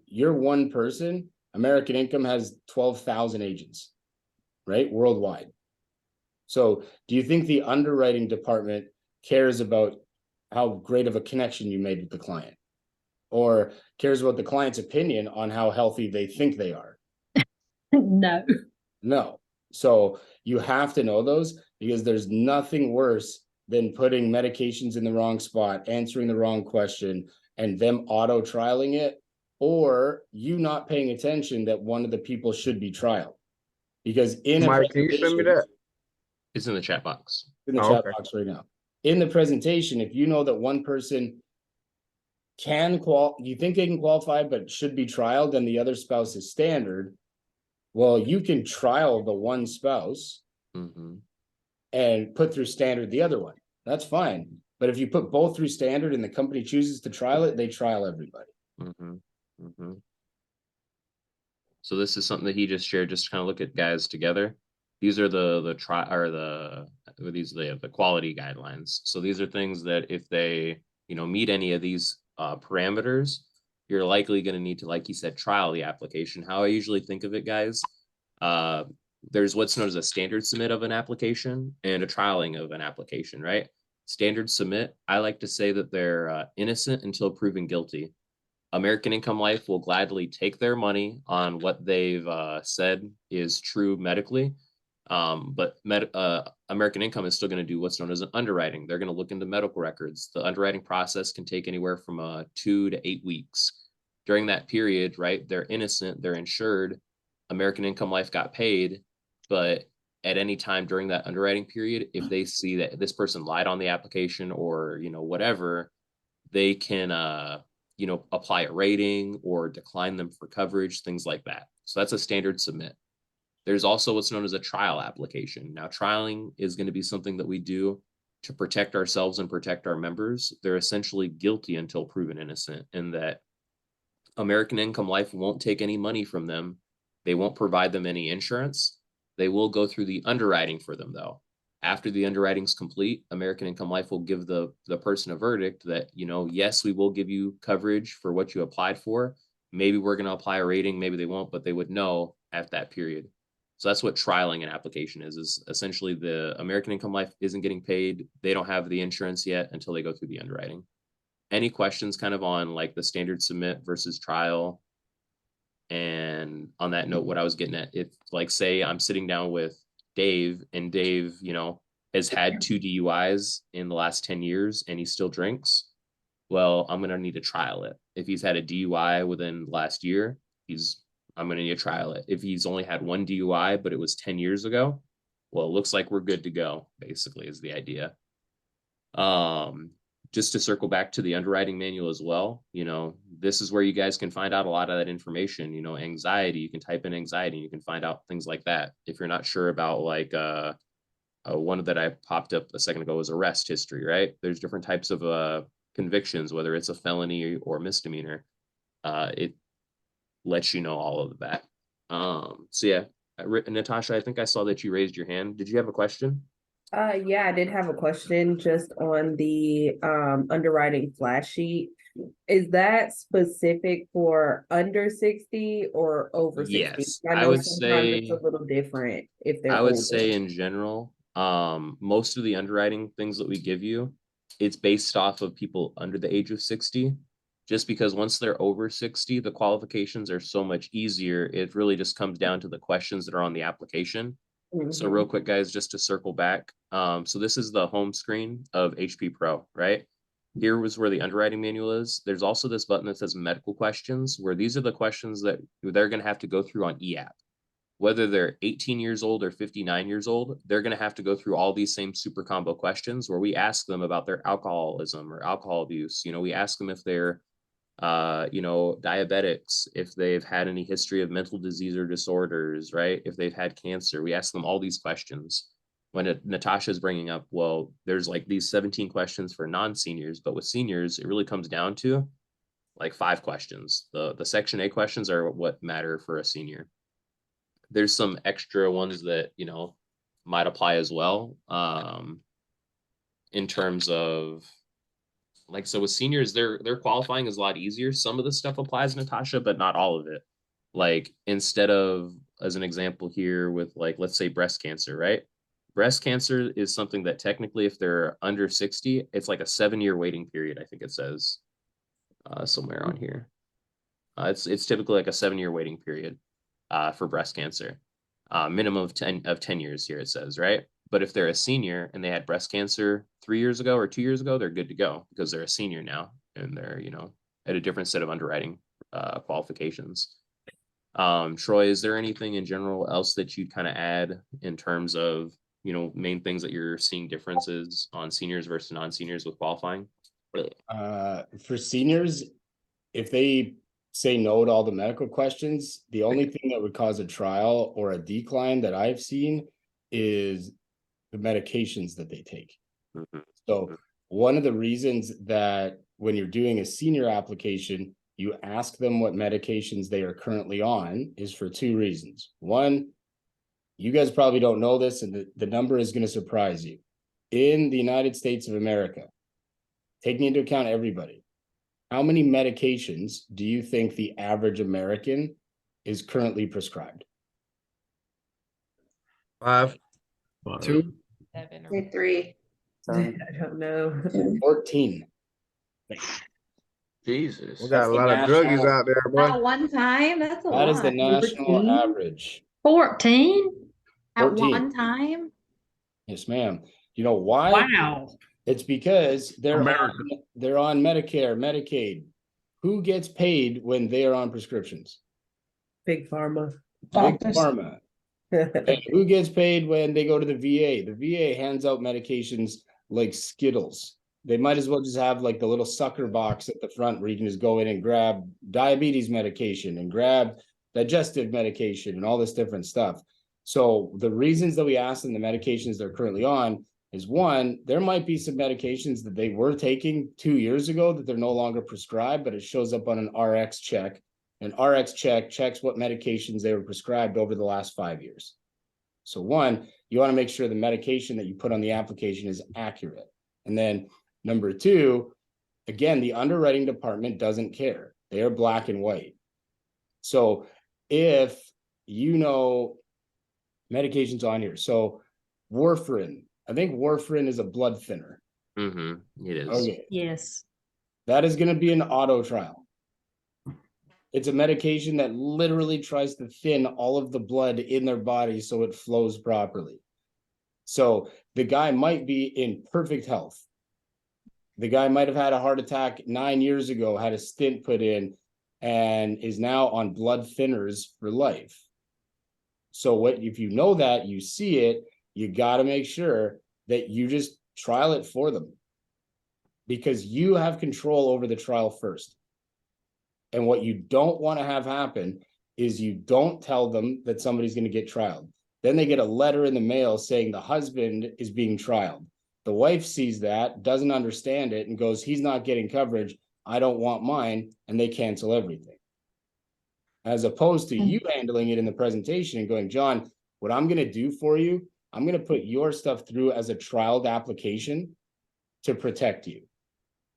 you're one person. American Income has 12,000 agents, right? Worldwide. So do you think the underwriting department cares about how great of a connection you made with the client, or cares about the client's opinion on how healthy they think they are? No. No. So you have to know those, because there's nothing worse than putting medications in the wrong spot, answering the wrong question, and them auto trialing it, or you not paying attention that one of the people should be trialed. Because in a Mike, can you send me presentation, that? It's in the chat box. in the Oh, chat okay. box right now. In the presentation, if you know that one person you think they can qualify but should be trialed, and the other spouse is standard, well, you can trial the one spouse Mhm. and put through standard the other one. That's fine. But if you put both through standard and the company chooses to trial it, they trial everybody. Mhm. Mhm. So this is something that he just shared, just to kind of look at guys together. These are the quality guidelines. So these are things that if they, meet any of these parameters, you're likely going to need to, like you said, trial the application. How I usually think of it, guys, there's what's known as a standard submit of an application and a trialing of an application, right? Standard submit, I like to say that they're innocent until proven guilty. American Income Life will gladly take their money on what they've said is true medically. But American Income is still going to do what's known as an underwriting. They're going to look into medical records. The underwriting process can take anywhere from 2 to 8 weeks. During that period, right, they're innocent, they're insured. American Income Life got paid, but at any time during that underwriting period, if they see that this person lied on the application or, whatever, they can, apply a rating or decline them for coverage, things like that. So that's a standard submit. There's also what's known as a trial application. Now, trialing is going to be something that we do to protect ourselves and protect our members. They're essentially guilty until proven innocent, in that American Income Life won't take any money from them. They won't provide them any insurance. They will go through the underwriting for them, though. After the underwriting's complete, American Income Life will give the person a verdict that, yes, we will give you coverage for what you applied for, maybe we're going to apply a rating, maybe they won't, but they would know at that period. So that's what trialing an application is essentially the American Income Life isn't getting paid. They don't have the insurance yet until they go through the underwriting. Any questions kind of on like the standard submit versus trial? And on that note, what I was getting at, if like, say I'm sitting down with Dave and Dave, you know, has had 2 DUIs in the last 10 years and he still drinks, well, I'm going to need to trial it. If he's had a DUI within last year, I'm going to need to trial it. If he's only had 1 DUI, but it was 10 years ago, well, it looks like we're good to go, basically, is the idea. Just to circle back to the underwriting manual as well, you know, this is where you guys can find out a lot of that information, you know, anxiety, you can type in anxiety, you can find out things like that. If you're not sure about like, one that I popped up a second ago was arrest history, right? There's different types of convictions, whether it's a felony or misdemeanor. It lets you know all of that. So yeah, Natasha, I think I saw that you raised your hand. Did you have a question? Yeah, I did have a question just on the underwriting flash sheet. Is that specific for under 60 or over 60? Yes, I I know would sometimes it's say a little different if they're I would older. say in general, most of the underwriting things that we give you, it's based off of people under the age of 60, just because once they're over 60, the qualifications are so much easier. It really just comes down to the questions that are on the application. So real quick, guys, just to circle back. So this is the home screen of HPPro, right? Here was where the underwriting manual is. There's also this button that says medical questions, where these are the questions that they're going to have to go through on eApp. Whether they're 18 years old or 59 years old, they're going to have to go through all these same super combo questions where we ask them about their alcoholism or alcohol abuse. You know, we ask them if they're, you know, diabetics, if they've had any history of mental disease or disorders, right? If they've had cancer, we ask them all these questions. When Natasha's bringing up, well, there's like these 17 questions for non-seniors, but with seniors, it really comes down to like 5 questions. The Section A questions are what matter for a senior. There's some extra ones that, you know, might apply as well. In terms of like, so with seniors, their qualifying is a lot easier. Some of the stuff applies, Natasha, but not all of it. Like instead of, as an example here with like, let's say breast cancer, right? Breast cancer is something that technically, if they're under 60, it's like a 7-year waiting period. I think it says somewhere on here. It's typically like a 7-year waiting period for breast cancer. Minimum of 10 years here, it says, right? But if they're a senior and they had breast cancer 3 years ago or 2 years ago, they're good to go because they're a senior now and they're, you know, at a different set of underwriting qualifications. Troy, is there anything in general else that you'd kind of add in terms of, you know, main things that you're seeing differences on seniors versus non-seniors with qualifying? For seniors, if they say no to all the medical questions, the only thing that would cause a trial or a decline that I've seen is the medications that they take. So one of the reasons that when you're doing a senior application, you ask them what medications they are currently on is for 2 reasons. One, you guys probably don't know this, and the number is going to surprise you. In the United States of America, taking into account everybody, how many medications do you think the average American is currently prescribed? 5. 2, Say 3. I don't know. 14. Jesus. We got That's a the lot of druggies national- out there, boy. At one time, that's a That is the lot. national 14? average. 14? At 14. one time? Yes, ma'am. You know why? Wow. It's because they're America. on Medicare, Medicaid. Who gets paid when they are on prescriptions? Big pharma. Big pharma. And who gets paid when they go to the VA? The VA hands out medications like Skittles. They might as well just have like the little sucker box at the front where you can just go in and grab diabetes medication and grab digestive medication and all this different stuff. So the reasons that we ask them the medications they're currently on is, one, there might be some medications that they were taking 2 years ago that they're no longer prescribed, but it shows up on an RX check. An RX check checks what medications they were prescribed over the last 5 years. So one, you want to make sure the medication that you put on the application is accurate. And then number 2, again, the underwriting department doesn't care. They are black and white. So if you know medications on here, so warfarin, I think warfarin is a blood thinner. It is. Okay, Yes. that is going to be an auto trial. It's a medication that literally tries to thin all of the blood in their body so it flows properly. So the guy might be in perfect health. The guy might have had a heart attack 9 years ago, had a stent put in, and is now on blood thinners for life. So what if you know that, you see it, you got to make sure that you just trial it for them, because you have control over the trial first. And what you don't want to have happen is you don't tell them that somebody's going to get trialed. Then they get a letter in the mail saying the husband is being trialed. The wife sees that, doesn't understand it, and goes, he's not getting coverage. I don't want mine. And they cancel everything. As opposed to you handling it in the presentation and going, John, what I'm going to do for you, I'm going to put your stuff through as a trialed application to protect you.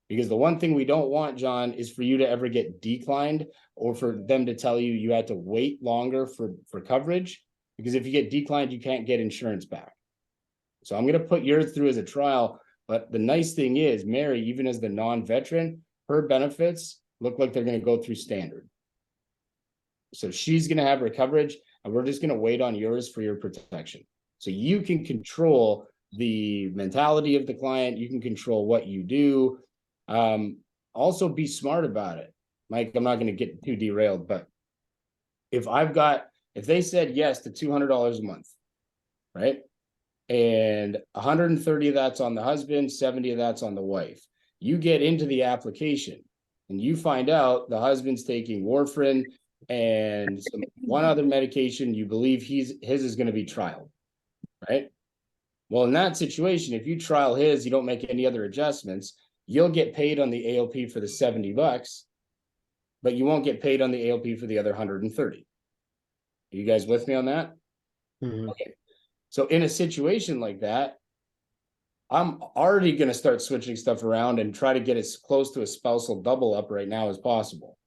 Because the one thing we don't want, John, is for you to ever get declined, or for them to tell you you had to wait longer for coverage. Because if you get declined, you can't get insurance back. So I'm going to put yours through as a trial. But the nice thing is, Mary, even as the non-veteran, her benefits look like they're going to go through standard. So she's going to have her coverage, and we're just going to wait on yours for your protection. So you can control the mentality of the client. You can control what you do. Also be smart about it. Mike, I'm not going to get too derailed, but if they said yes to $200 a month, right? And 130 of that's on the husband, 70 of that's on the wife. You get into the application and you find out the husband's taking warfarin and one other medication. You believe his is going to be trialed, right? Well, in that situation, if you trial his, you don't make any other adjustments, you'll get paid on the ALP for the $70, but you won't get paid on the ALP for the other 130. Are you guys with me on that? Okay. So in a situation like that, I'm already going to start switching stuff around and try to get as close to a spousal double up right now as possible.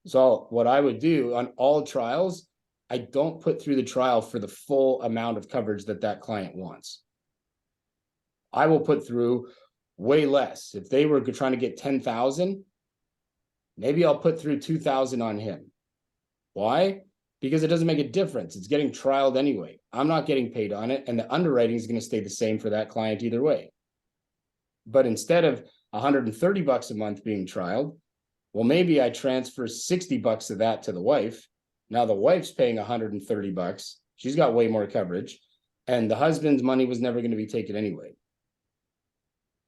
So what I would do on all trials, I don't put through the trial for the full amount of coverage that client wants. I will put through way less. If they were trying to get 10,000, maybe I'll put through 2,000 on him. Why? Because it doesn't make a difference. It's getting trialed anyway. I'm not getting paid on it, and the underwriting is going to stay the same for that client either way. But instead of $130 a month being trialed, well, maybe I transfer $60 of that to the wife. Now the wife's paying $130. She's got way more coverage, and the husband's money was never going to be taken anyway.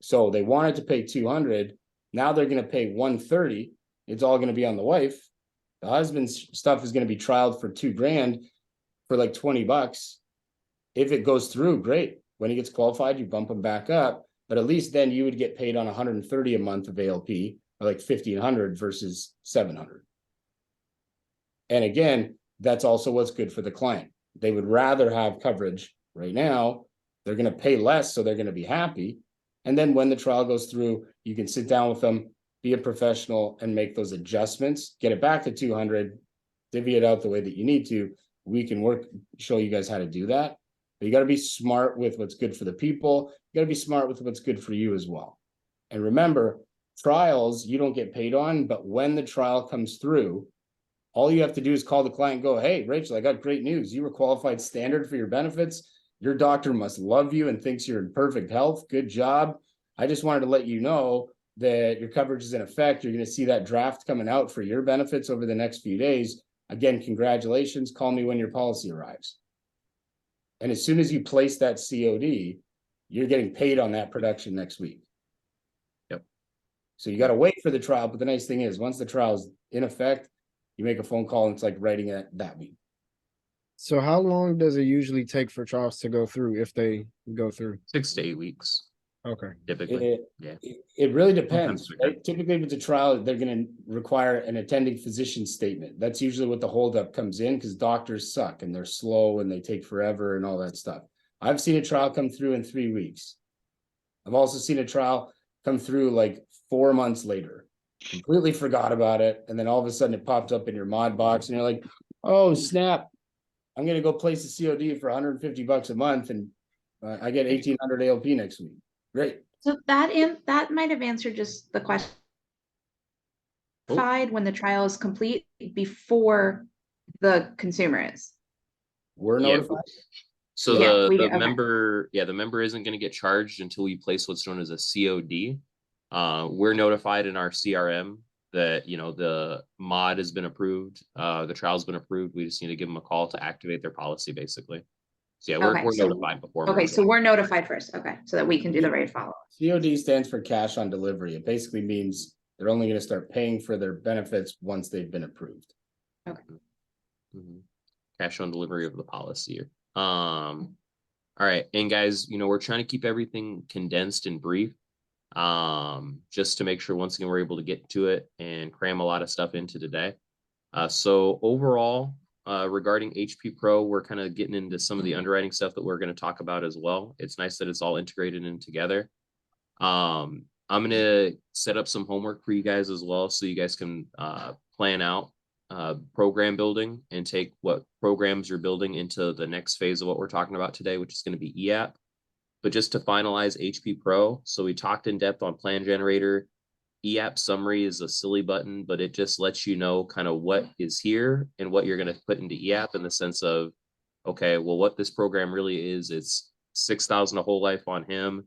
So they wanted to pay 200. Now they're going to pay 130. It's all going to be on the wife. The husband's stuff is going to be trialed for $2,000 for like $20. If it goes through, great. When he gets qualified, you bump him back up. But at least then you would get paid on 130 a month of ALP, or like 1,500 versus 700. And again, that's also what's good for the client. They would rather have coverage right now. They're going to pay less, so they're going to be happy. And then when the trial goes through, you can sit down with them, be a professional, and make those adjustments, get it back to 200, divvy it out the way that you need to. We can show you guys how to do that. But you got to be smart with what's good for the people. You got to be smart with what's good for you as well. And remember, trials you don't get paid on, but when the trial comes through, all you have to do is call the client and go, hey, Rachel, I got great news. You were qualified standard for your benefits. Your doctor must love you and thinks you're in perfect health. Good job. I just wanted to let you know that your coverage is in effect. You're going to see that draft coming out for your benefits over the next few days. Again, congratulations. Call me when your policy arrives. And as soon as you place that COD, you're getting paid on that production next week. Yep. So you got to wait for the trial. But the nice thing is, once the trial is in effect, you make a phone call and it's like writing it that week. So how long does it usually take for trials to go through, if they go through? 6 to 8 weeks, Okay. typically. It really depends, Sometimes right? Typically, if it's a trial, they're going to require an attending physician statement. That's usually what the holdup comes in, because doctors suck and they're slow and they take forever and all that stuff. I've seen a trial come through in 3 weeks. I've also seen a trial come through like 4 months later. completely forgot about it, and then all of a sudden it popped up in your mod box, and you're like, oh snap, I'm gonna go place a COD for 150 bucks a month, and I get 1,800 ALP next week. Great. So that might have answered just the question. When the trial is complete before the consumer is. We're Yeah. notified. So Yeah, the okay. member, the member isn't going to get charged until we place what's known as a COD. We're notified in our CRM that, you know, the mod has been approved, the trial's been approved. We just need to give them a call to activate their policy, basically. So yeah, we're notified before. Okay, so we're notified first, okay, so that we can do the raid follow. COD stands for cash on delivery. It basically means they're only going to start paying for their benefits once they've been approved. Okay. Cash on delivery of the policy. All right, and guys, you know, we're trying to keep everything condensed and brief, just to make sure once again we're able to get to it and cram a lot of stuff into today. So overall, regarding HPPro, we're kind of getting into some of the underwriting stuff that we're going to talk about as well. It's nice that it's all integrated in together. I'm going to set up some homework for you guys as well, so you guys can plan out program building and take what programs you're building into the next phase of what we're talking about today, which is going to be EAP. But just to finalize HPPro, so we talked in depth on plan generator. EAP summary is a silly button, but it just lets you know kind of what is here and what you're going to put into EAP in the sense of, okay, well, what this program really is, it's 6,000 a whole life on him,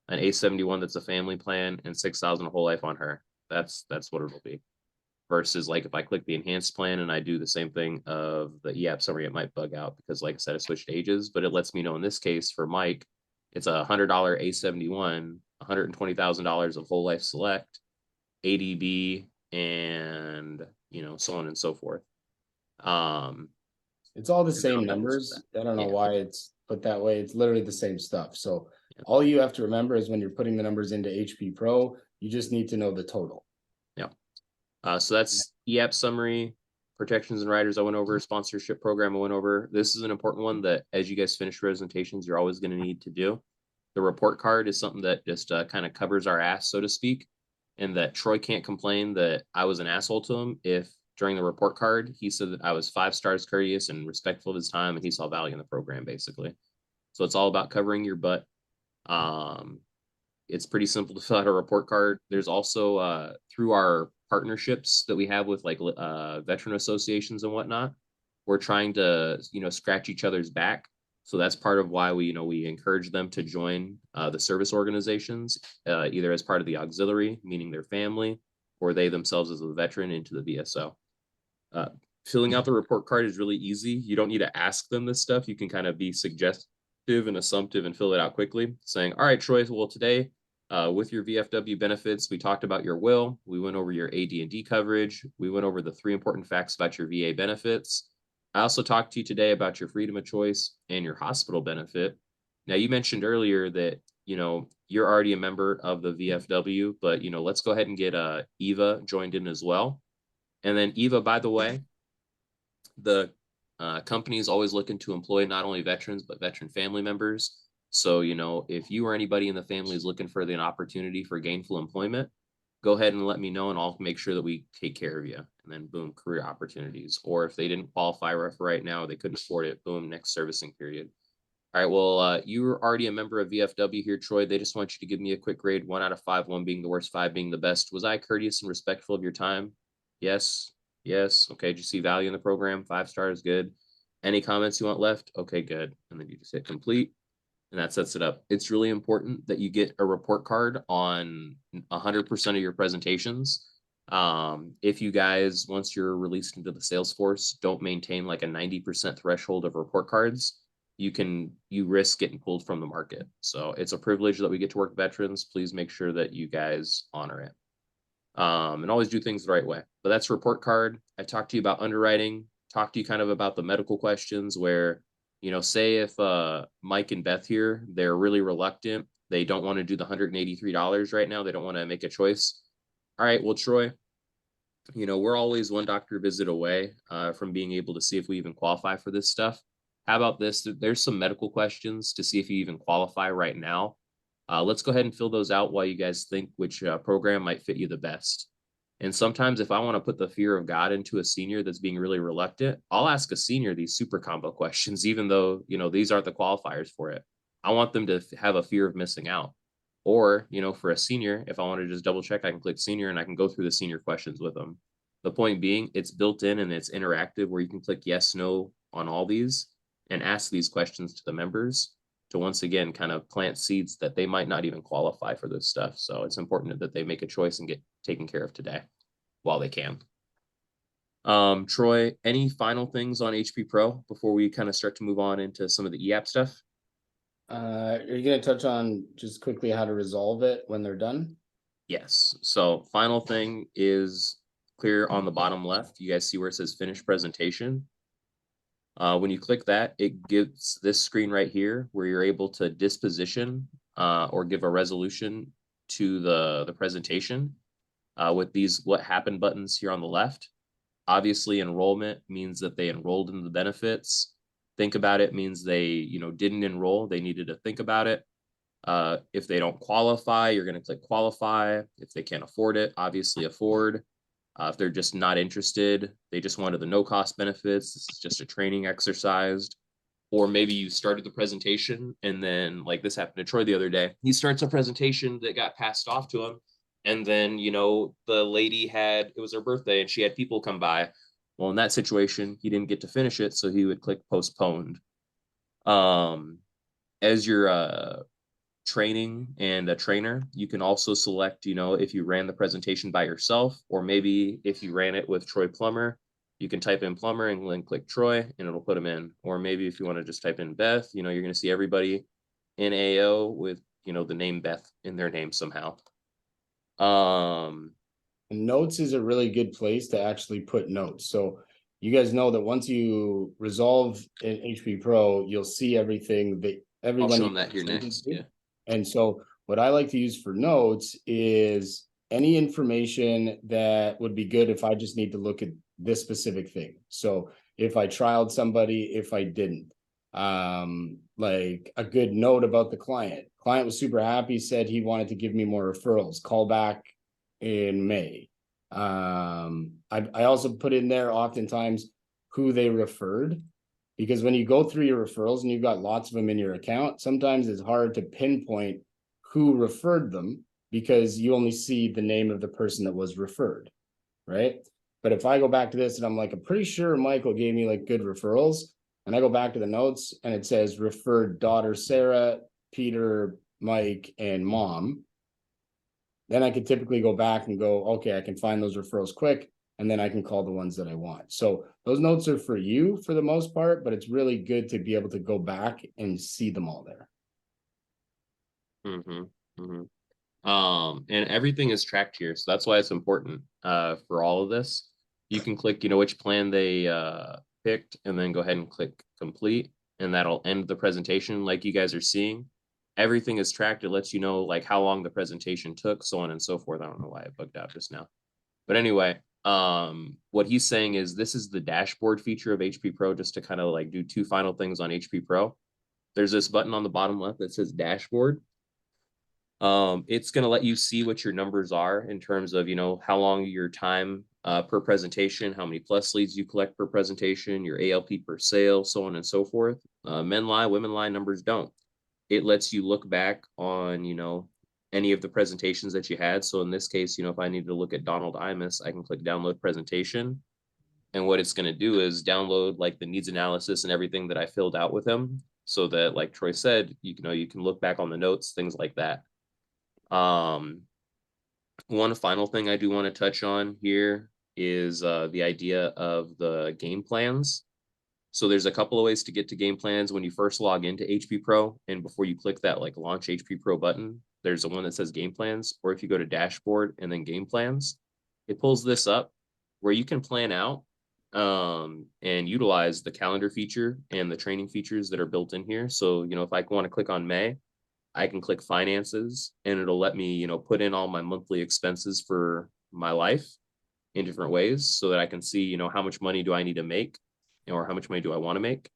an A71 that's a family plan, and 6,000 a whole life on her. That's what it'll be. Versus like if I click the enhanced plan and I do the same thing of the EAP summary, it might bug out because like I said, I switched ages, but it lets me know in this case for Mike, it's a $100 A71, $120,000 of whole life select, ADB, and you know, so on and so forth. It's all the same numbers. I don't know why it's put that way. It's literally the same stuff. So all you have to remember is when you're putting the numbers into HPPro, you just need to know the total. Yeah. So that's EAP summary, protections and riders I went over, sponsorship program I went over. This is an important one that as you guys finish presentations, you're always going to need to do. The report card is something that just kind of covers our ass, so to speak, and that Troy can't complain that I was an asshole to him if during the report card, he said that I was 5 stars courteous and respectful of his time and he saw value in the program, basically. So it's all about covering your butt. It's pretty simple to fill out a report card. There's also through our partnerships that we have with like veteran associations and whatnot, we're trying to, you know, scratch each other's back. So that's part of why we, you know, we encourage them to join the service organizations, either as part of the auxiliary, meaning their family, or they themselves as a veteran into the VSO. Filling out the report card is really easy. You don't need to ask them this stuff. You can kind of be suggestive and assumptive and fill it out quickly, saying, all right, Troy, well, today with your VFW benefits, we talked about your will. We went over your AD&D coverage. We went over the 3 important facts about your VA benefits. I also talked to you today about your freedom of choice and your hospital benefit. Now, you mentioned earlier that, you know, you're already a member of the VFW, but, you know, let's go ahead and get Eva joined in as well. And then Eva, by the way, the company is always looking to employ not only veterans, but veteran family members. So, you know, if you or anybody in the family is looking for an opportunity for gainful employment, go ahead and let me know and I'll make sure that we take care of you. And then boom, career opportunities. Or if they didn't qualify for right now, they couldn't afford it, boom, next servicing period. All right, well, you're already a member of VFW here, Troy. They just want you to give me a quick grade, 1 out of 5, 1 being the worst, 5 being the best. Was I courteous and respectful of your time? Yes. Yes. Okay. Did you see value in the program? 5 stars. Good. Any comments you want left? Okay, good. And then you just hit complete and that sets it up. It's really important that you get a report card on 100% of your presentations. If you guys, once you're released into the sales force, don't maintain like a 90% threshold of report cards, you risk getting pulled from the market. So it's a privilege that we get to work with veterans. Please make sure that you guys honor it. And always do things the right way. But that's report card. I talked to you about underwriting, talked to you kind of about the medical questions where, you know, say if Mike and Beth here, they're really reluctant. They don't want to do the $183 right now. They don't want to make a choice. All right, well, Troy, you know, we're always 1 doctor visit away from being able to see if we even qualify for this stuff. How about this? There's some medical questions to see if you even qualify right now. Let's go ahead and fill those out while you guys think which program might fit you the best. And sometimes if I want to put the fear of God into a senior that's being really reluctant, I'll ask a senior these super combo questions, even though, you know, these aren't the qualifiers for it. I want them to have a fear of missing out. Or, you know, for a senior, if I want to just double check, I can click senior and I can go through the senior questions with them. The point being, it's built in and it's interactive where you can click yes, no on all these and ask these questions to the members to once again kind of plant seeds that they might not even qualify for this stuff. So it's important that they make a choice and get taken care of today while they can. Troy, any final things on HPPro before we kind of start to move on into some of the EAP stuff? Are you gonna touch on just quickly how to resolve it when they're done? Yes. So final thing is clear on the bottom left. You guys see where it says finish presentation. When you click that, it gives this screen right here where you're able to disposition or give a resolution to the presentation with these what happened buttons here on the left. Obviously, enrollment means that they enrolled in the benefits. Think about it means they, you know, didn't enroll. They needed to think about it. If they don't qualify, you're going to click qualify. If they can't afford it, obviously afford. If they're just not interested, they just wanted the no cost benefits. This is just a training exercise. Or maybe you started the presentation and then like this happened to Troy the other day. He starts a presentation that got passed off to him. And then, you know, the lady had, it was her birthday and she had people come by. Well, in that situation, he didn't get to finish it. So he would click postponed. As your training and a trainer, you can also select, you know, if you ran the presentation by yourself, or maybe if you ran it with Troy Plummer, you can type in Plummer and then click Troy and it'll put him in. Or maybe if you want to just type in Beth, you know, you're going to see everybody in AO with, you know, the name Beth in their name somehow. And notes is a really good place to actually put notes. So you guys know that once you resolve in HPPro, you'll see everything that I'll everyone. show them that here next. Yeah. And so what I like to use for notes is any information that would be good if I just need to look at this specific thing. So if I trialed somebody, if I didn't, like a good note about the client. Client was super happy, said he wanted to give me more referrals. Call back in May. I also put in there oftentimes who they referred, because when you go through your referrals and you've got lots of them in your account, sometimes it's hard to pinpoint who referred them because you only see the name of the person that was referred, right? But if I go back to this and I'm like, I'm pretty sure Michael gave me like good referrals, and I go back to the notes and it says referred daughter Sarah, Peter, Mike, and mom, then I could typically go back and go, okay, I can find those referrals quick, and then I can call the ones that I want. So those notes are for you for the most part, but it's really good to be able to go back and see them all there. And everything is tracked here. So that's why it's important for all of this. You can click, you know, which plan they picked and then go ahead and click complete. And that'll end the presentation like you guys are seeing. Everything is tracked. It lets you know like how long the presentation took, so on and so forth. I don't know why it bugged out just now. But anyway, what he's saying is this is the dashboard feature of HPPro, just to kind of like do two final things on HPPro. There's this button on the bottom left that says dashboard. It's going to let you see what your numbers are in terms of, you know, how long your time per presentation, how many plus leads you collect per presentation, your ALP per sale, so on and so forth. Men lie, women lie, numbers don't. It lets you look back on, you know, any of the presentations that you had. So in this case, you know, if I need to look at Donald Imus, I can click download presentation. And what it's going to do is download like the needs analysis and everything that I filled out with him, so that, like Troy said, you know, you can look back on the notes, things like that. One final thing I do want to touch on here is the idea of the game plans. So there's a couple of ways to get to game plans when you first log into HPPro, and before you click that like launch HPPro button, there's a one that says game plans, or if you go to dashboard and then game plans, it pulls this up where you can plan out and utilize the calendar feature and the training features that are built in here. So, you know, if I want to click on May, I can click finances and it'll let me, you know, put in all my monthly expenses for my life in different ways so that I can see, you know, how much money do I need to make or how much money do I want to make.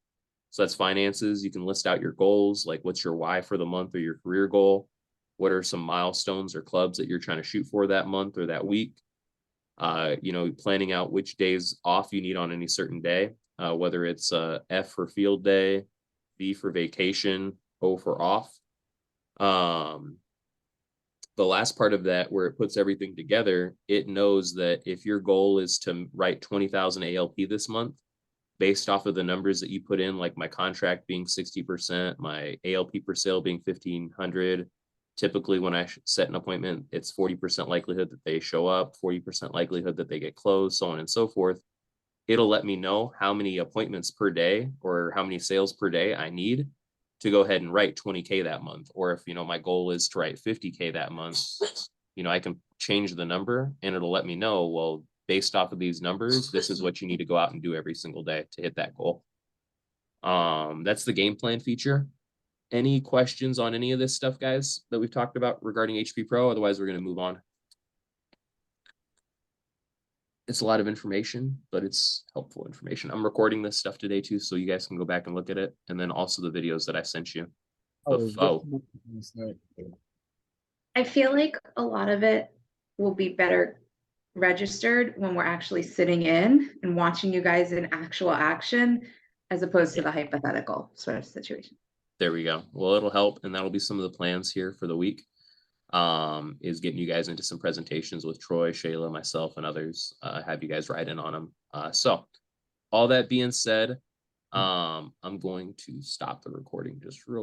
So that's finances. You can list out your goals, like what's your why for the month or your career goal. What are some milestones or clubs that you're trying to shoot for that month or that week? You know, planning out which days off you need on any certain day, whether it's F for field day, V for vacation, O for off. The last part of that, where it puts everything together, it knows that if your goal is to write 20,000 ALP this month, based off of the numbers that you put in, like my contract being 60%, my ALP per sale being 1,500. Typically, when I set an appointment, it's 40% likelihood that they show up, 40% likelihood that they get closed, so on and so forth. It'll let me know how many appointments per day or how many sales per day I need to go ahead and write 20K that month. Or if, you know, my goal is to write 50K that month, you know, I can change the number and it'll let me know, well, based off of these numbers, this is what you need to go out and do every single day to hit that goal. That's the game plan feature. Any questions on any of this stuff, guys, that we've talked about regarding HPPro? Otherwise, we're going to move on. It's a lot of information, but it's helpful information. I'm recording this stuff today too, so you guys can go back and look at it. And then also the videos that I sent you. I feel like a lot of it will be better registered when we're actually sitting in and watching you guys in actual action, as opposed to the hypothetical sort of situation. There we go. Well, it'll help. And that'll be some of the plans here for the week. Is getting you guys into some presentations with Troy, Shayla, myself, and others. Have you guys write in on them. So all that being said, I'm going to stop the recording just real